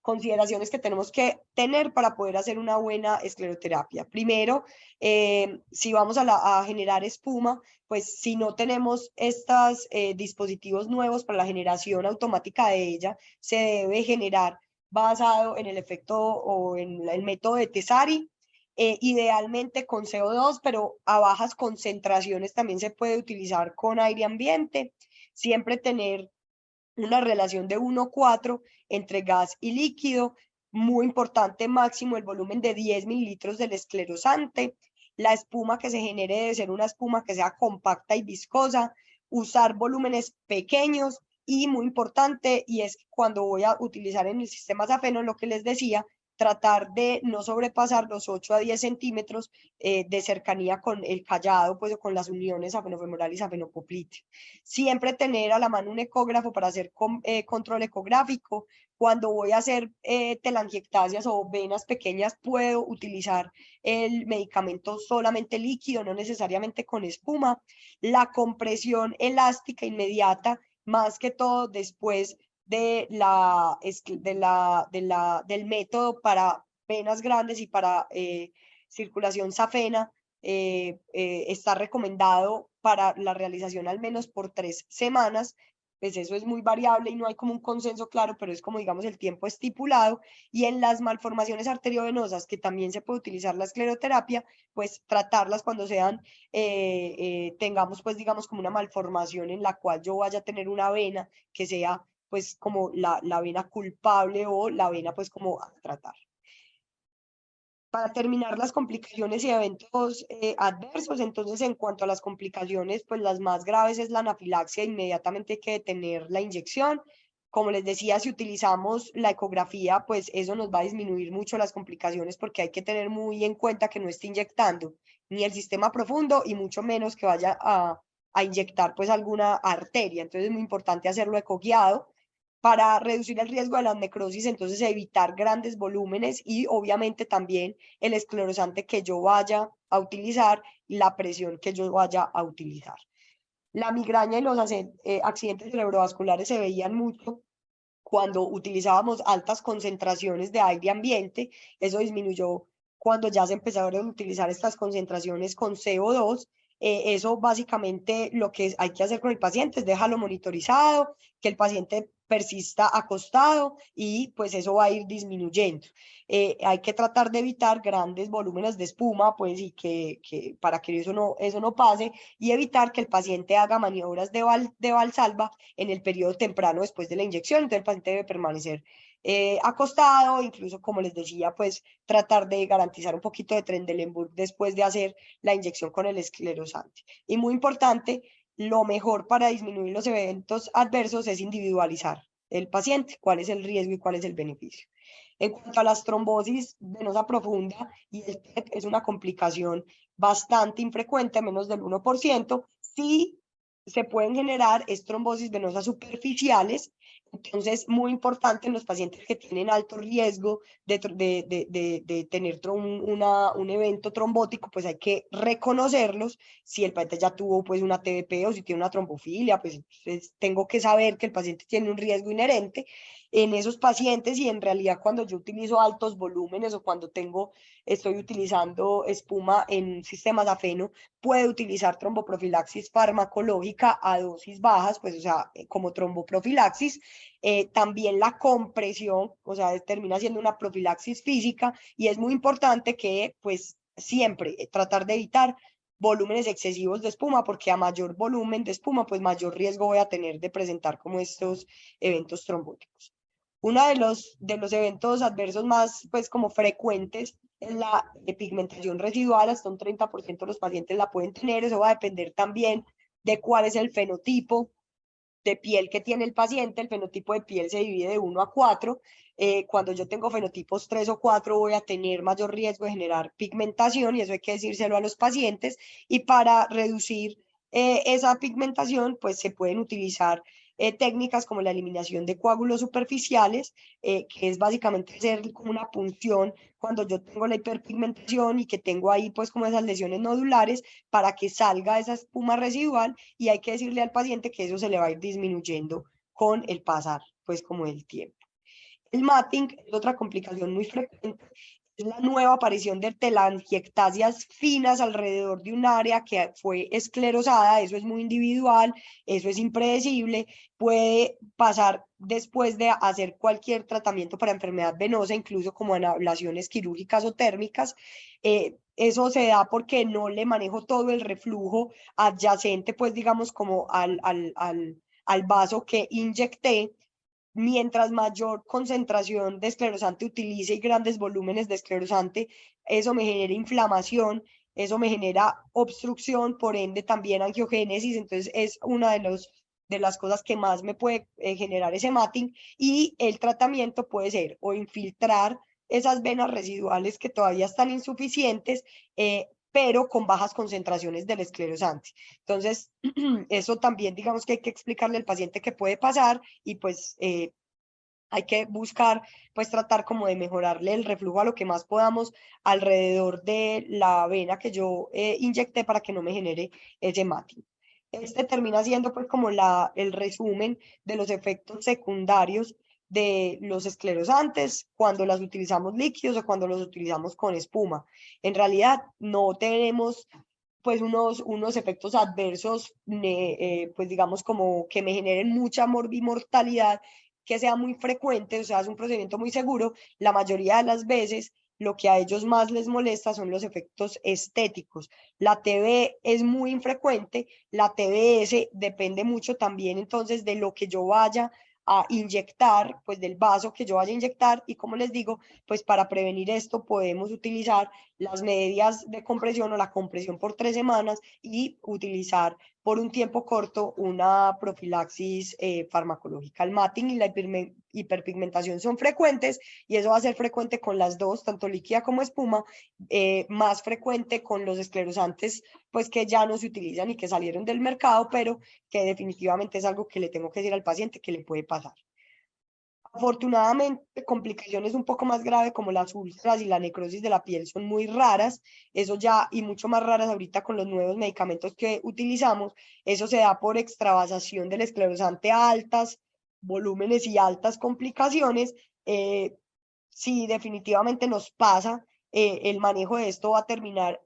consideraciones que tenemos que tener para poder hacer una buena escleroterapia. Primero, si vamos a generar espuma, pues si no tenemos estos dispositivos nuevos para la generación automática de ella, se debe generar basado en el efecto o en el método de Tesari, idealmente con CO2, pero a bajas concentraciones también se puede utilizar con aire ambiente. Siempre tener una relación de 1:4 entre gas y líquido. Muy importante, máximo el volumen de 10 mililitros del esclerosante. La espuma que se genere debe ser una espuma que sea compacta y viscosa. Usar volúmenes pequeños y muy importante, y es que cuando voy a utilizar en el sistema Safeno, lo que les decía, tratar de no sobrepasar los 8 a 10 centímetros de cercanía con el callado, pues o con las uniones safenofemoral y safenopopliteo. Siempre tener a la mano un ecógrafo para hacer control ecográfico. Cuando voy a hacer telangiectasias o venas pequeñas, puedo utilizar el medicamento solamente líquido, no necesariamente con espuma. La compresión elástica inmediata, más que todo después del método para venas grandes y para circulación safena, está recomendado para la realización al menos por 3 semanas. Pues eso es muy variable y no hay como un consenso claro, pero es como digamos el tiempo estipulado. Y en las malformaciones arteriovenosas, que también se puede utilizar la escleroterapia, pues tratarlas cuando sean, tengamos pues digamos como una malformación en la cual yo vaya a tener una vena que sea pues como la vena culpable o la vena pues como a tratar. Para terminar, las complicaciones y eventos adversos. Entonces, en cuanto a las complicaciones, pues las más graves es la anafilaxia, inmediatamente hay que detener la inyección. Como les decía, si utilizamos la ecografía, pues eso nos va a disminuir mucho las complicaciones porque hay que tener muy en cuenta que no esté inyectando ni el sistema profundo y mucho menos que vaya a inyectar pues alguna arteria. Entonces es muy importante hacerlo ecoguiado para reducir el riesgo de la necrosis, entonces evitar grandes volúmenes y obviamente también el esclerosante que yo vaya a utilizar y la presión que yo vaya a utilizar. La migraña y los accidentes cerebrovasculares se veían mucho cuando utilizábamos altas concentraciones de aire ambiente. Eso disminuyó cuando ya se empezaron a utilizar estas concentraciones con CO2. Eso básicamente lo que hay que hacer con el paciente es dejarlo monitorizado, que el paciente persista acostado y pues eso va a ir disminuyendo. Hay que tratar de evitar grandes volúmenes de espuma, pues y para que eso no pase y evitar que el paciente haga maniobras de valsalva en el periodo temprano después de la inyección. Entonces el paciente debe permanecer acostado, incluso como les decía, pues tratar de garantizar un poquito de Trendelenburg después de hacer la inyección con el esclerosante. Y muy importante, lo mejor para disminuir los eventos adversos es individualizar el paciente, cuál es el riesgo y cuál es el beneficio. En cuanto a las trombosis venosa profunda, y el TEP es una complicación bastante infrecuente, menos del 1%, sí se pueden generar trombosis venosas superficiales. Entonces, muy importante en los pacientes que tienen alto riesgo de tener un evento trombótico, pues hay que reconocerlos. Si el paciente ya tuvo pues una TBP o si tiene una trombofilia, pues tengo que saber que el paciente tiene un riesgo inherente en esos pacientes. Y en realidad cuando yo utilizo altos volúmenes o cuando estoy utilizando espuma en sistemas afeno, puede utilizar tromboprofilaxis farmacológica a dosis bajas, pues o sea, como tromboprofilaxis. También la compresión, o sea, termina siendo una profilaxis física y es muy importante que pues siempre tratar de evitar volúmenes excesivos de espuma, porque a mayor volumen de espuma, pues mayor riesgo voy a tener de presentar como estos eventos trombóticos. Uno de los eventos adversos más, pues, como frecuentes es la pigmentación residual. Hasta un 30% de los pacientes la pueden tener. Eso va a depender también de cuál es el fenotipo de piel que tiene el paciente. El fenotipo de piel se divide de 1 a 4. Cuando yo tengo fenotipos 3 o 4, voy a tener mayor riesgo de generar pigmentación y eso hay que decírselo a los pacientes. Y para reducir esa pigmentación, pues se pueden utilizar técnicas como la eliminación de coágulos superficiales, que es básicamente hacer como una punción cuando yo tengo la hiperpigmentación y que tengo ahí pues como esas lesiones nodulares para que salga esa espuma residual, y hay que decirle al paciente que eso se le va a ir disminuyendo con el pasar pues como el tiempo. El matting es otra complicación muy frecuente Es la nueva aparición de telangiectasias finas alrededor de un área que fue esclerosada. Eso es muy individual, eso es impredecible, puede pasar después de hacer cualquier tratamiento para enfermedad venosa, incluso como en ablaciones quirúrgicas o térmicas. Eso se da porque no le manejo todo el reflujo adyacente, pues digamos como al vaso que inyecté. Mientras mayor concentración de esclerosante utilice y grandes volúmenes de esclerosante, eso me genera inflamación, eso me genera obstrucción, por ende también angiogénesis. Entonces es una de las cosas que más me puede generar ese matting. Y el tratamiento puede ser o infiltrar esas venas residuales que todavía están insuficientes, pero con bajas concentraciones del esclerosante. Entonces, eso también digamos que hay que explicarle al paciente que puede pasar, y pues hay que buscar, pues tratar como de mejorarle el reflujo a lo que más podamos alrededor de la vena que yo inyecté, para que no me genere ese matting. Este termina siendo pues como el resumen de los efectos secundarios de los esclerosantes cuando las utilizamos líquidos o cuando los utilizamos con espuma. En realidad no tenemos pues unos efectos adversos, pues digamos como que me generen mucha mortalidad, que sea muy frecuente. O sea, es un procedimiento muy seguro. La mayoría de las veces lo que a ellos más les molesta son los efectos estéticos. La TB es muy infrecuente, la TBS depende mucho también entonces de lo que yo vaya a inyectar, pues del vaso que yo vaya a inyectar. Y como les digo, pues para prevenir esto podemos utilizar las medias de compresión o la compresión por 3 semanas, y utilizar por un tiempo corto una profilaxis farmacológica. El matting y la hiperpigmentación son frecuentes, y eso va a ser frecuente con las dos, tanto líquida como espuma, más frecuente con los esclerosantes pues que ya no se utilizan y que salieron del mercado, pero que definitivamente es algo que le tengo que decir al paciente que le puede pasar. Afortunadamente, complicaciones un poco más graves como las úlceras y la necrosis de la piel son muy raras. Eso ya, y mucho más raras ahorita con los nuevos medicamentos que utilizamos. Eso se da por extravasación del esclerosante a altas volúmenes y altas complicaciones. Si definitivamente nos pasa, el manejo de esto va a terminar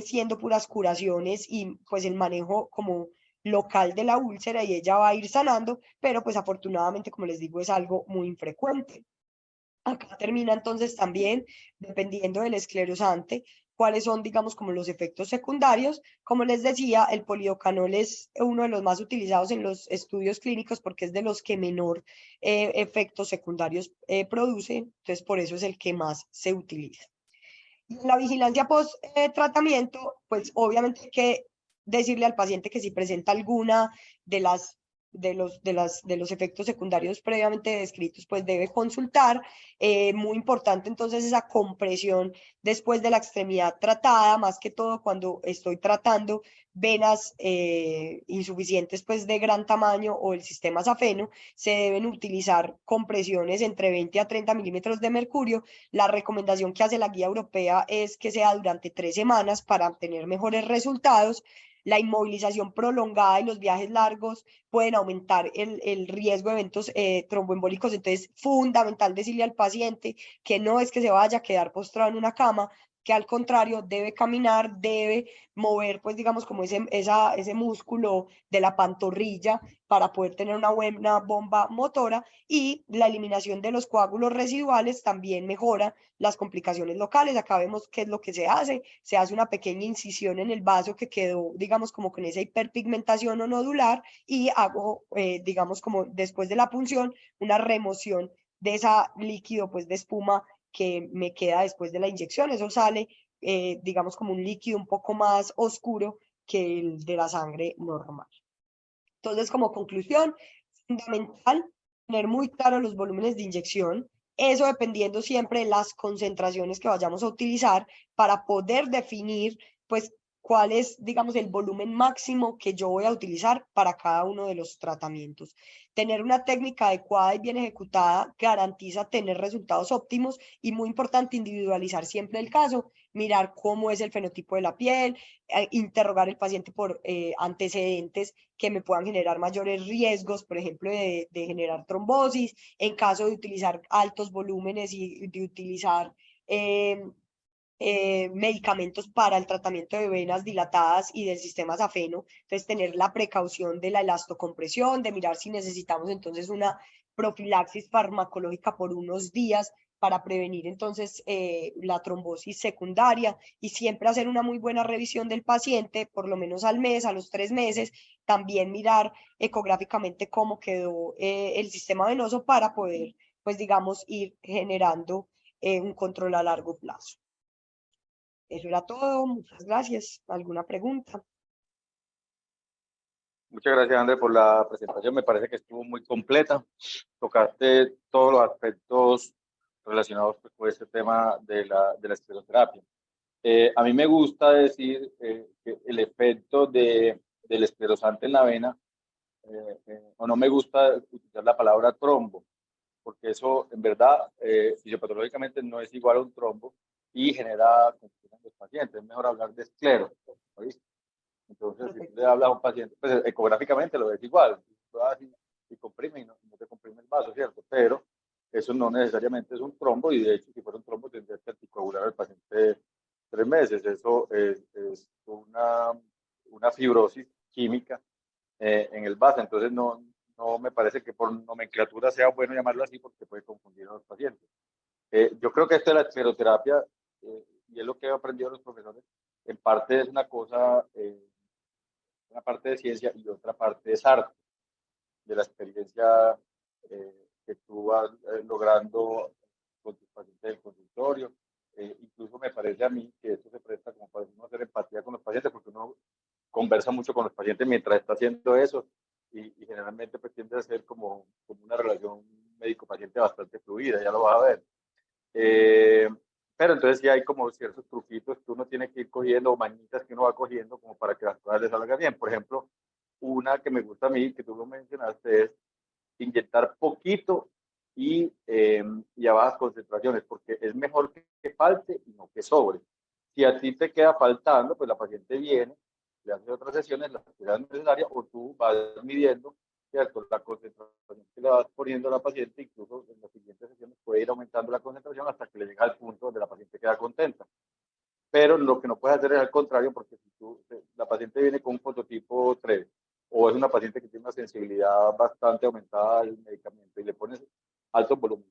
siendo puras curaciones, y pues el manejo como local de la úlcera, y ella va a ir sanando, pero pues afortunadamente, como les digo, es algo muy infrecuente. Acá termina entonces también, dependiendo del esclerosante, cuáles son, digamos, como los efectos secundarios. Como les decía, el polidocanol es uno de los más utilizados en los estudios clínicos porque es de los que menor efectos secundarios produce, entonces por eso es el que más se utiliza. Y en la vigilancia post tratamiento, pues obviamente hay que decirle al paciente que si presenta alguna de las de los efectos secundarios previamente descritos, pues debe consultar. Muy importante entonces esa compresión después de la extremidad tratada, más que todo cuando estoy tratando venas insuficientes pues de gran tamaño o el sistema safeno. Se deben utilizar compresiones entre 20 a 30 milímetros de mercurio. La recomendación que hace la guía europea es que sea durante 3 semanas para obtener mejores resultados. La inmovilización prolongada y los viajes largos pueden aumentar el riesgo de eventos tromboembólicos. Entonces, fundamental decirle al paciente que no es que se vaya a quedar postrado en una cama, que al contrario debe caminar, debe mover, pues digamos, como ese músculo de la pantorrilla para poder tener una buena bomba motora. Y la eliminación de los coágulos residuales también mejora las complicaciones locales. Acá vemos qué es lo que se hace una pequeña incisión en el vaso que quedó, digamos, como con esa hiperpigmentación o nodular, y hago, digamos, como después de la punción, una remoción de esa líquido, pues de espuma que me queda después de la inyección. Eso sale, digamos, como un líquido un poco más oscuro que el de la sangre normal. Entonces, como conclusión, fundamental tener muy claro los volúmenes de inyección, eso dependiendo siempre de las concentraciones que vayamos a utilizar, para poder definir, pues, cuál es, digamos, el volumen máximo que yo voy a utilizar para cada uno de los tratamientos. Tener una técnica adecuada y bien ejecutada garantiza tener resultados óptimos, y muy importante, individualizar siempre el caso, mirar cómo es el fenotipo de la piel, interrogar al paciente por antecedentes que me puedan generar mayores riesgos, por ejemplo, de generar trombosis, en caso de utilizar altos volúmenes y de utilizar medicamentos para el tratamiento de venas dilatadas y del sistema safeno. Entonces, tener la precaución de la elastocompresión, de mirar si necesitamos entonces una profilaxis farmacológica por unos días para prevenir entonces la trombosis secundaria, y siempre hacer una muy buena revisión del paciente, por lo menos al mes, a los 3 meses, también mirar ecográficamente cómo quedó el sistema venoso para poder, pues digamos, ir generando un control a largo plazo. Eso era todo, muchas gracias. ¿Alguna pregunta? Muchas gracias, André, por la presentación. Me parece que estuvo muy completa. Tocaste todos los aspectos relacionados pues, con este tema de la escleroterapia. A mí me gusta decir que el efecto del esclerosante en la vena, o no me gusta utilizar la palabra trombo, porque eso en verdad fisiopatológicamente no es igual a un trombo y genera confusión en los pacientes. Es mejor hablar de esclero, ¿oíste? Entonces, si tú le hablas a un paciente, pues ecográficamente lo ves igual, tú vas y comprime y no te comprime el vaso, ¿cierto? Pero eso no necesariamente es un trombo, y de hecho, si fuera un trombo, tendría que anticoagular al paciente 3 meses. Eso es una fibrosis química en el vaso. Entonces, no me parece que por nomenclatura sea bueno llamarlo así, porque puede confundir a los pacientes. Yo creo que esto de la escleroterapia, y es lo que he aprendido de los profesores, en parte es una parte de ciencia y otra parte es arte, de la experiencia que tú vas logrando con tus pacientes del consultorio. Incluso me parece a mí que esto se presta como para uno hacer empatía con los pacientes, porque uno conversa mucho con los pacientes mientras está haciendo eso, y generalmente pues tiende a ser como una relación médico-paciente bastante fluida, ya lo vas a ver. Pero entonces sí hay como ciertos truquitos que uno tiene que ir cogiendo, o mañitas que uno va cogiendo como para que las cosas le salgan bien. Por ejemplo, una que me gusta a mí, que tú lo mencionaste, es inyectar poquito y a bajas concentraciones, porque es mejor que falte y no que sobre. Si a ti te queda faltando, pues la paciente viene, le hace otras sesiones, las que sean necesarias, o tú vas midiendo, ¿cierto?, la concentración que le vas poniendo a la paciente. Incluso en las siguientes sesiones puede ir aumentando la concentración hasta que le llega al punto donde la paciente queda contenta. Pero lo que no puedes hacer es al contrario, porque si la paciente viene con un fototipo 3, o es una paciente que tiene una sensibilidad bastante aumentada al medicamento, y le pones alto volumen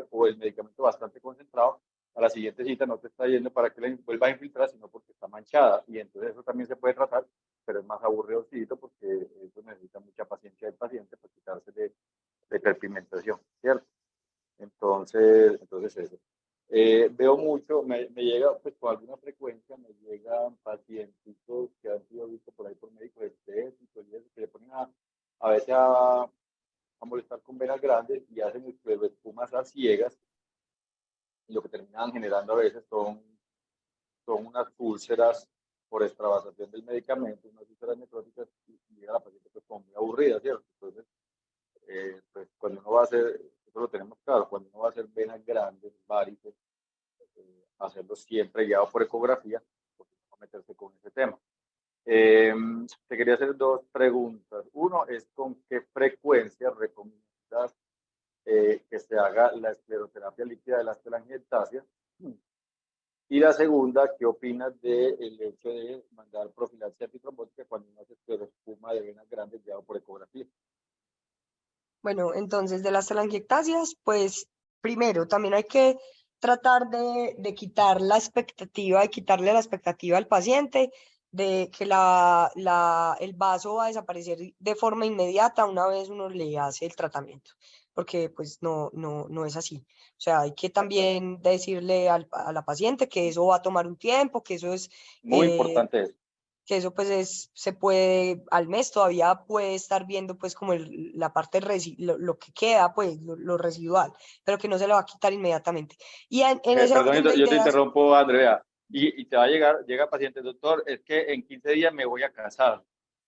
o el medicamento bastante concentrado, a la siguiente cita no te está yendo para que la vuelva a infiltrar, sino porque está manchada. Y entonces eso también se puede tratar, pero es más aburrido, porque eso necesita mucha paciencia del paciente para quitarse de hiperpigmentación, ¿cierto? Entonces eso. Veo mucho, me llega pues con alguna frecuencia, me llegan pacientes que han sido vistos por ahí por médicos estéticos y eso, que le ponen a veces a molestar con venas grandes y hacen espumas a ciegas, y lo que terminan generando a veces son unas úlceras por extravasación del medicamento, unas úlceras necróticas, y llega la paciente pues como muy aburrida, ¿cierto? Entonces, pues cuando uno va a hacer, eso lo tenemos claro, cuando uno va a hacer venas grandes, varices, hacerlo siempre guiado por ecografía, porque no meterse con ese tema. Te quería hacer dos preguntas. Uno es, ¿con qué frecuencia recomiendas que se haga la escleroterapia líquida de las telangiectasias? Y la segunda, ¿qué opinas del hecho de mandar profilaxis antitrombótica cuando uno hace escleroespuma de venas grandes guiado por ecografía? Bueno, entonces de las telangiectasias, pues primero también hay que tratar de quitar la expectativa, de quitarle la expectativa al paciente de que el vaso va a desaparecer de forma inmediata una vez uno le hace el tratamiento, porque pues no es así. O sea, hay que también decirle a la paciente que eso va a tomar un tiempo, que eso es... Muy importante eso. que eso pues se puede, al mes todavía puede estar viendo pues como la parte, lo que queda, pues lo residual, pero que no se le va a quitar inmediatamente. Y en ese Perdón, orden de yo te ideas, interrumpo, Andrea. Y te va a llega paciente, doctor, es que en 15 días me voy a casar.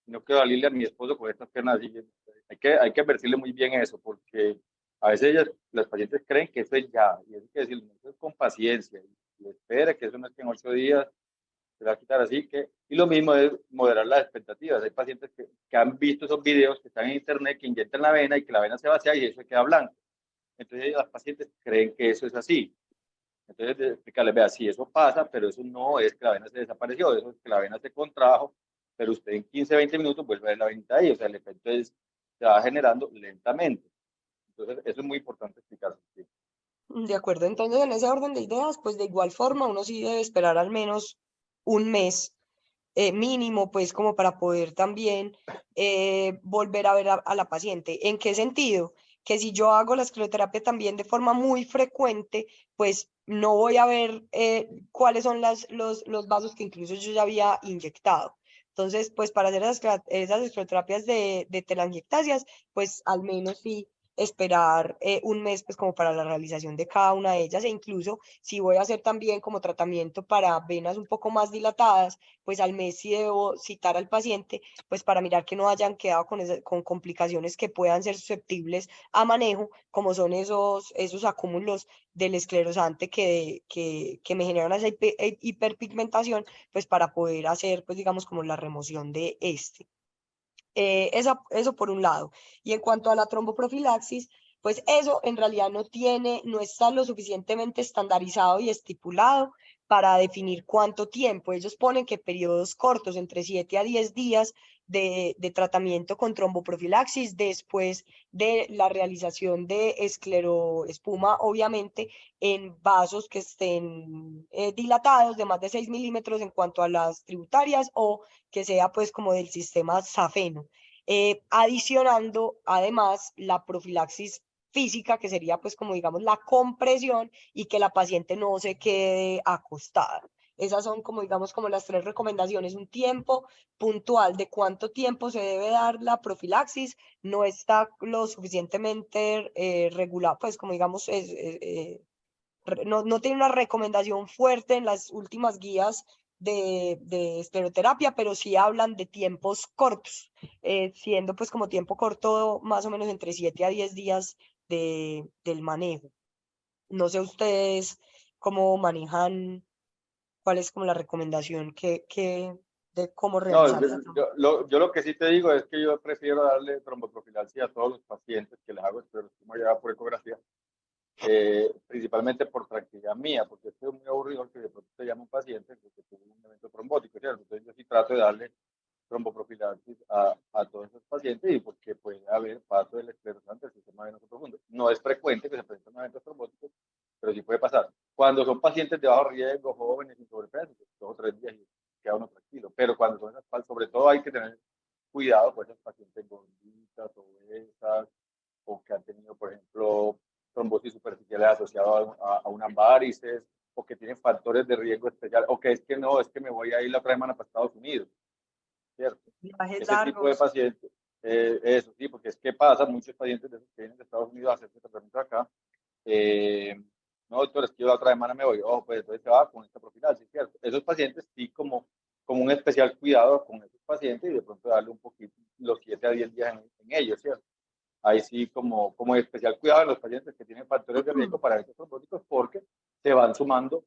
No quiero salirle a mi esposo con estas piernas así. Hay que advertirle muy bien eso, porque a veces las pacientes creen que eso es ya, y hay que decirle, eso es con paciencia, y espere, que eso no es que en 8 días se va a quitar así. Y lo mismo es moderar las expectativas. Hay pacientes que han visto esos videos que están en internet, que inyectan la vena y que la vena se vacía y eso queda blanco. Entonces las pacientes creen que eso es así. Entonces, explicarle, vea, sí, eso pasa, pero eso no es que la vena se desapareció, eso es que la vena se contrajo, pero usted en 15, 20 minutos vuelve a ver la venita ahí, o sea, el efecto se va generando lentamente. Entonces, eso es muy importante explicar. Sí. De acuerdo, entonces en ese orden de ideas, pues de igual forma uno sí debe esperar al menos un mes mínimo, pues como para poder también volver a ver a la paciente. ¿En qué sentido? Que si yo hago la escleroterapia también de forma muy frecuente, pues no voy a ver cuáles son los vasos que incluso yo ya había inyectado. Entonces, pues para hacer esas escleroterapias de telangiectasias, pues al menos sí esperar un mes pues como para la realización de cada una de ellas, e incluso si voy a hacer también como tratamiento para venas un poco más dilatadas, pues al mes sí debo citar al paciente, pues para mirar que no hayan quedado con complicaciones que puedan ser susceptibles a manejo, como son esos acúmulos del esclerosante que me generan esa hiperpigmentación, pues para poder hacer, pues digamos, como la remoción de este. Eso por un lado. Y en cuanto a la tromboprofilaxis, pues eso en realidad no está lo suficientemente estandarizado y estipulado para definir cuánto tiempo. Ellos ponen que periodos cortos, entre 7 a 10 días de tratamiento con tromboprofilaxis después de la realización de escleroespuma, obviamente, en vasos que estén dilatados de más de 6 milímetros en cuanto a las tributarias o que sea pues como del sistema safeno, adicionando además la profilaxis física, que sería pues como digamos la compresión y que la paciente no se quede acostada. Esas son como digamos como las tres recomendaciones, un tiempo puntual de cuánto tiempo se debe dar la profilaxis, no está lo suficientemente regulado, pues como digamos no tiene una recomendación fuerte en las últimas guías de escleroterapia, pero sí hablan de tiempos cortos, siendo pues como tiempo corto más o menos entre 7 a 10 días del manejo. No sé ustedes cómo manejan, cuál es como la recomendación de cómo No, realizar esa yo lo que sí te digo es que yo prefiero darle tromboprofilaxis a todos los pacientes que les hago esclerodermia ya por ecografía, principalmente por tranquilidad mía, porque esto es muy aburrido que de pronto te llama un paciente que tuvo un evento trombótico, ¿cierto? Entonces yo sí trato de darle tromboprofilaxis a todos esos pacientes y porque puede haber paso del esclerosante del sistema venoso profundo. No es frecuente que se presenten eventos trombóticos, pero sí puede pasar. Cuando son pacientes de bajo riesgo, jóvenes y sobrepeso, pues 2 o 3 días y queda uno tranquilo. Pero cuando son esas, sobre todo hay que tener cuidado con esas pacientes gorditas, obesas, o que han tenido, por ejemplo, trombosis superficiales asociadas a unas varices, o que tienen factores de riesgo especial, o que es que no, es que me voy a ir la otra semana para Estados Unidos, ¿cierto? viajes Ese tipo de largos. pacientes, eso sí, porque es que pasa, muchos pacientes de esos que vienen de Estados Unidos a hacerse tratamiento acá, no, doctor, es que yo la otra semana me voy, oh, pues entonces se va con esta profilaxis, ¿cierto? Esos pacientes sí como un especial cuidado con esos pacientes y de pronto darle un poquito, los 7 a 10 días en ellos, ¿cierto? Ahí sí como especial cuidado en los pacientes que tienen factores de riesgo para estos trombóticos porque se van sumando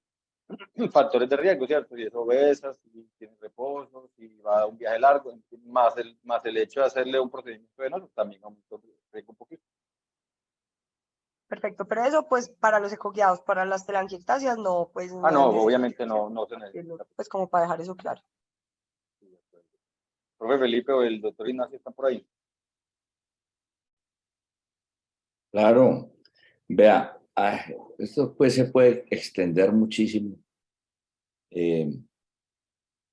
factores de riesgo, ¿cierto? Si es obesa, si tiene reposo, si va a un viaje largo, más el hecho de hacerle un procedimiento venoso también aumenta el riesgo un poquito. Perfecto, pero eso pues para los ecoguiados, para las telangiectasias no, pues Ah, no no, es necesario, obviamente ¿cierto? no se necesita. Pues como para dejar eso claro. Profe Felipe o el doctor Ignacio están por ahí. Claro, vea, esto pues se puede extender muchísimo.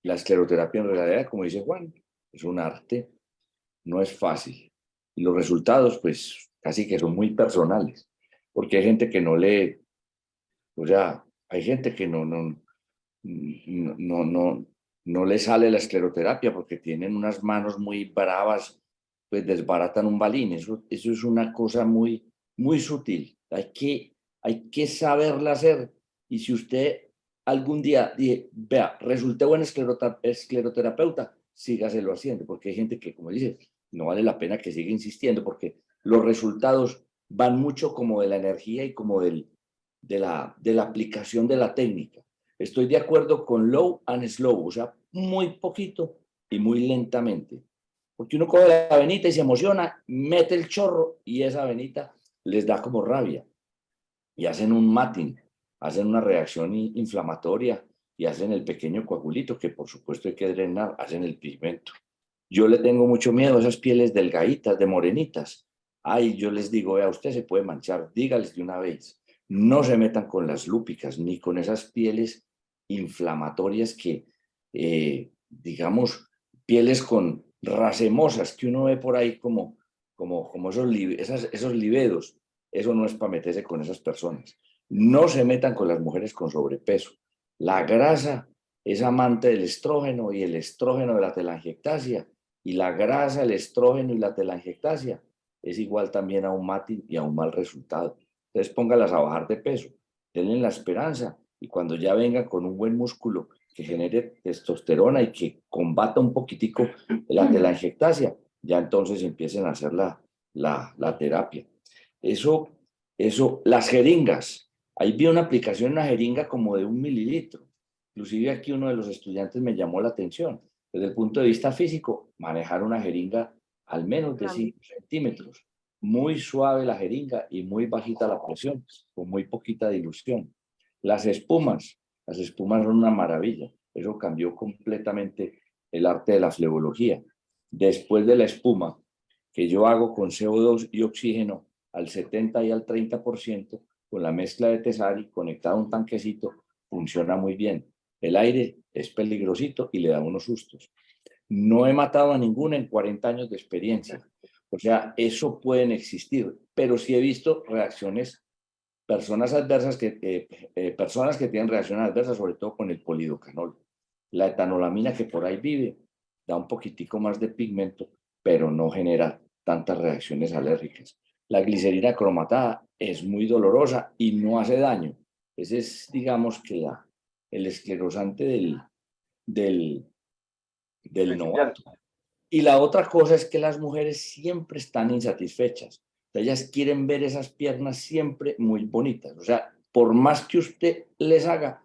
La escleroterapia en realidad, como dice Juan, es un arte, no es fácil. Y los resultados, pues, casi que son muy personales, porque hay gente que no lee, o sea, hay gente que no, no le sale la escleroterapia porque tienen unas manos muy bravas, pues desbaratan un balín. Eso es una cosa muy, muy sutil. Hay que saberla hacer. Y si usted algún día dice, vea, resulté buen escleroterapeuta, sígaselo haciendo, porque hay gente que, como dice, no vale la pena que siga insistiendo, porque los resultados van mucho como de la energía y como de la aplicación de la técnica. Estoy de acuerdo con low and slow, o sea, muy poquito y muy lentamente. Porque uno coge la venita y se emociona, mete el chorro y esa venita les da como rabia y hacen un matting. hacen una reacción inflamatoria y hacen el pequeño coagulito, que por supuesto hay que drenar, hacen el pigmento. Yo le tengo mucho miedo a esas pieles delgaditas, de morenitas. Ay, yo les digo, vea, usted se puede manchar, dígales de una vez. No se metan con las lúpicas ni con esas pieles inflamatorias que, digamos, pieles con racemosas que uno ve por ahí como esos libedos. Eso no es para meterse con esas personas. No se metan con las mujeres con sobrepeso. La grasa es amante del estrógeno y el estrógeno de la telangiectasia. Y la grasa, el estrógeno y la telangiectasia es igual también a un mati y a un mal resultado. Entonces póngalas a bajar de peso, denle la esperanza y cuando ya vengan con un buen músculo que genere testosterona y que combata un poquitico la telangiectasia, ya entonces empiecen a hacer la terapia. Eso, las jeringas. Ahí vi una aplicación, una jeringa como de 1 mililitro. Inclusive aquí uno de los estudiantes me llamó la atención. Desde el punto de vista físico, manejar una jeringa al menos de 5 centímetros. Muy suave la jeringa y muy bajita la presión, con muy poquita dilución. Las espumas son una maravilla. Eso cambió completamente el arte de la flebología. Después de la espuma, que yo hago con CO2 y oxígeno al 70 y al 30%, con la mezcla de Tesari conectado a un tanquecito, funciona muy bien. El aire es peligrosito y le da unos sustos. No he matado a ninguna en 40 años de experiencia. O sea, eso pueden existir, pero sí he visto reacciones, personas adversas, personas que tienen reacciones adversas, sobre todo con el polidocanol. La etanolamina que por ahí vive da un poquitico más de pigmento, pero no genera tantas reacciones alérgicas. La glicerina cromatada es muy dolorosa y no hace daño. Ese es, digamos, que el esclerosante del novato. Y la otra cosa es que las mujeres siempre están insatisfechas. Ellas quieren ver esas piernas siempre muy bonitas. O sea, por más que usted les haga,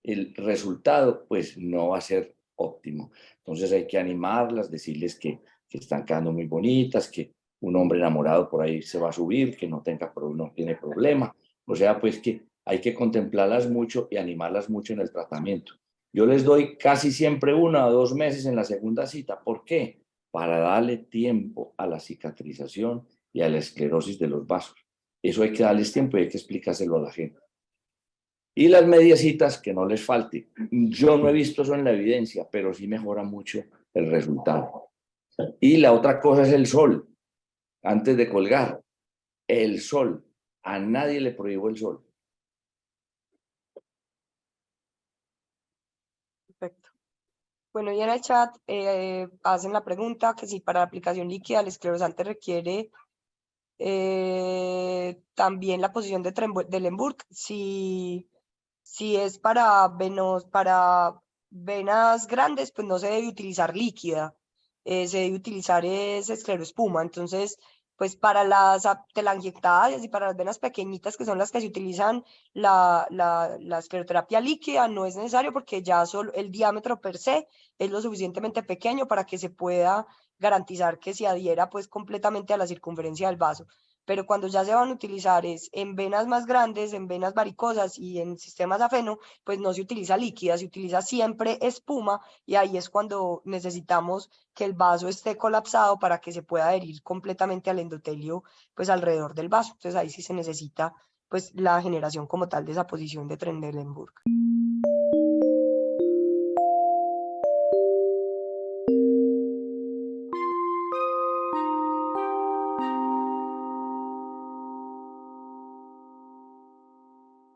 el resultado pues no va a ser óptimo. Entonces hay que animarlas, decirles que están quedando muy bonitas, que un hombre enamorado por ahí se va a subir, que no tiene problema. O sea, pues que hay que contemplarlas mucho y animarlas mucho en el tratamiento. Yo les doy casi siempre 1 o 2 meses en la segunda cita. ¿Por qué? Para darle tiempo a la cicatrización y a la esclerosis de los vasos. Eso hay que darles tiempo y hay que explicárselo a la gente. Y las mediecitas, que no les falte. Yo no he visto eso en la evidencia, pero sí mejora mucho el resultado. Y la otra cosa es el sol. Antes de colgar, el sol. A nadie le prohíbo el sol. Perfecto. Bueno, y en el chat hacen la pregunta que si para la aplicación líquida el esclerosante requiere también la posición de Lemburg, si es para venas grandes, pues no se debe utilizar líquida, se debe utilizar escleroespuma. Entonces, pues para las telangiectasias y para las venas pequeñitas, que son las que se utilizan la escleroterapia líquida, no es necesario porque ya solo el diámetro per se es lo suficientemente pequeño para que se pueda garantizar que se adhiera pues completamente a la circunferencia del vaso. Pero cuando ya se van a utilizar es en venas más grandes, en venas varicosas y en sistemas afeno, pues no se utiliza líquida, se utiliza siempre espuma y ahí es cuando necesitamos que el vaso esté colapsado para que se pueda adherir completamente al endotelio pues alrededor del vaso. Entonces ahí sí se necesita pues la generación como tal de esa posición de Trendelenburg.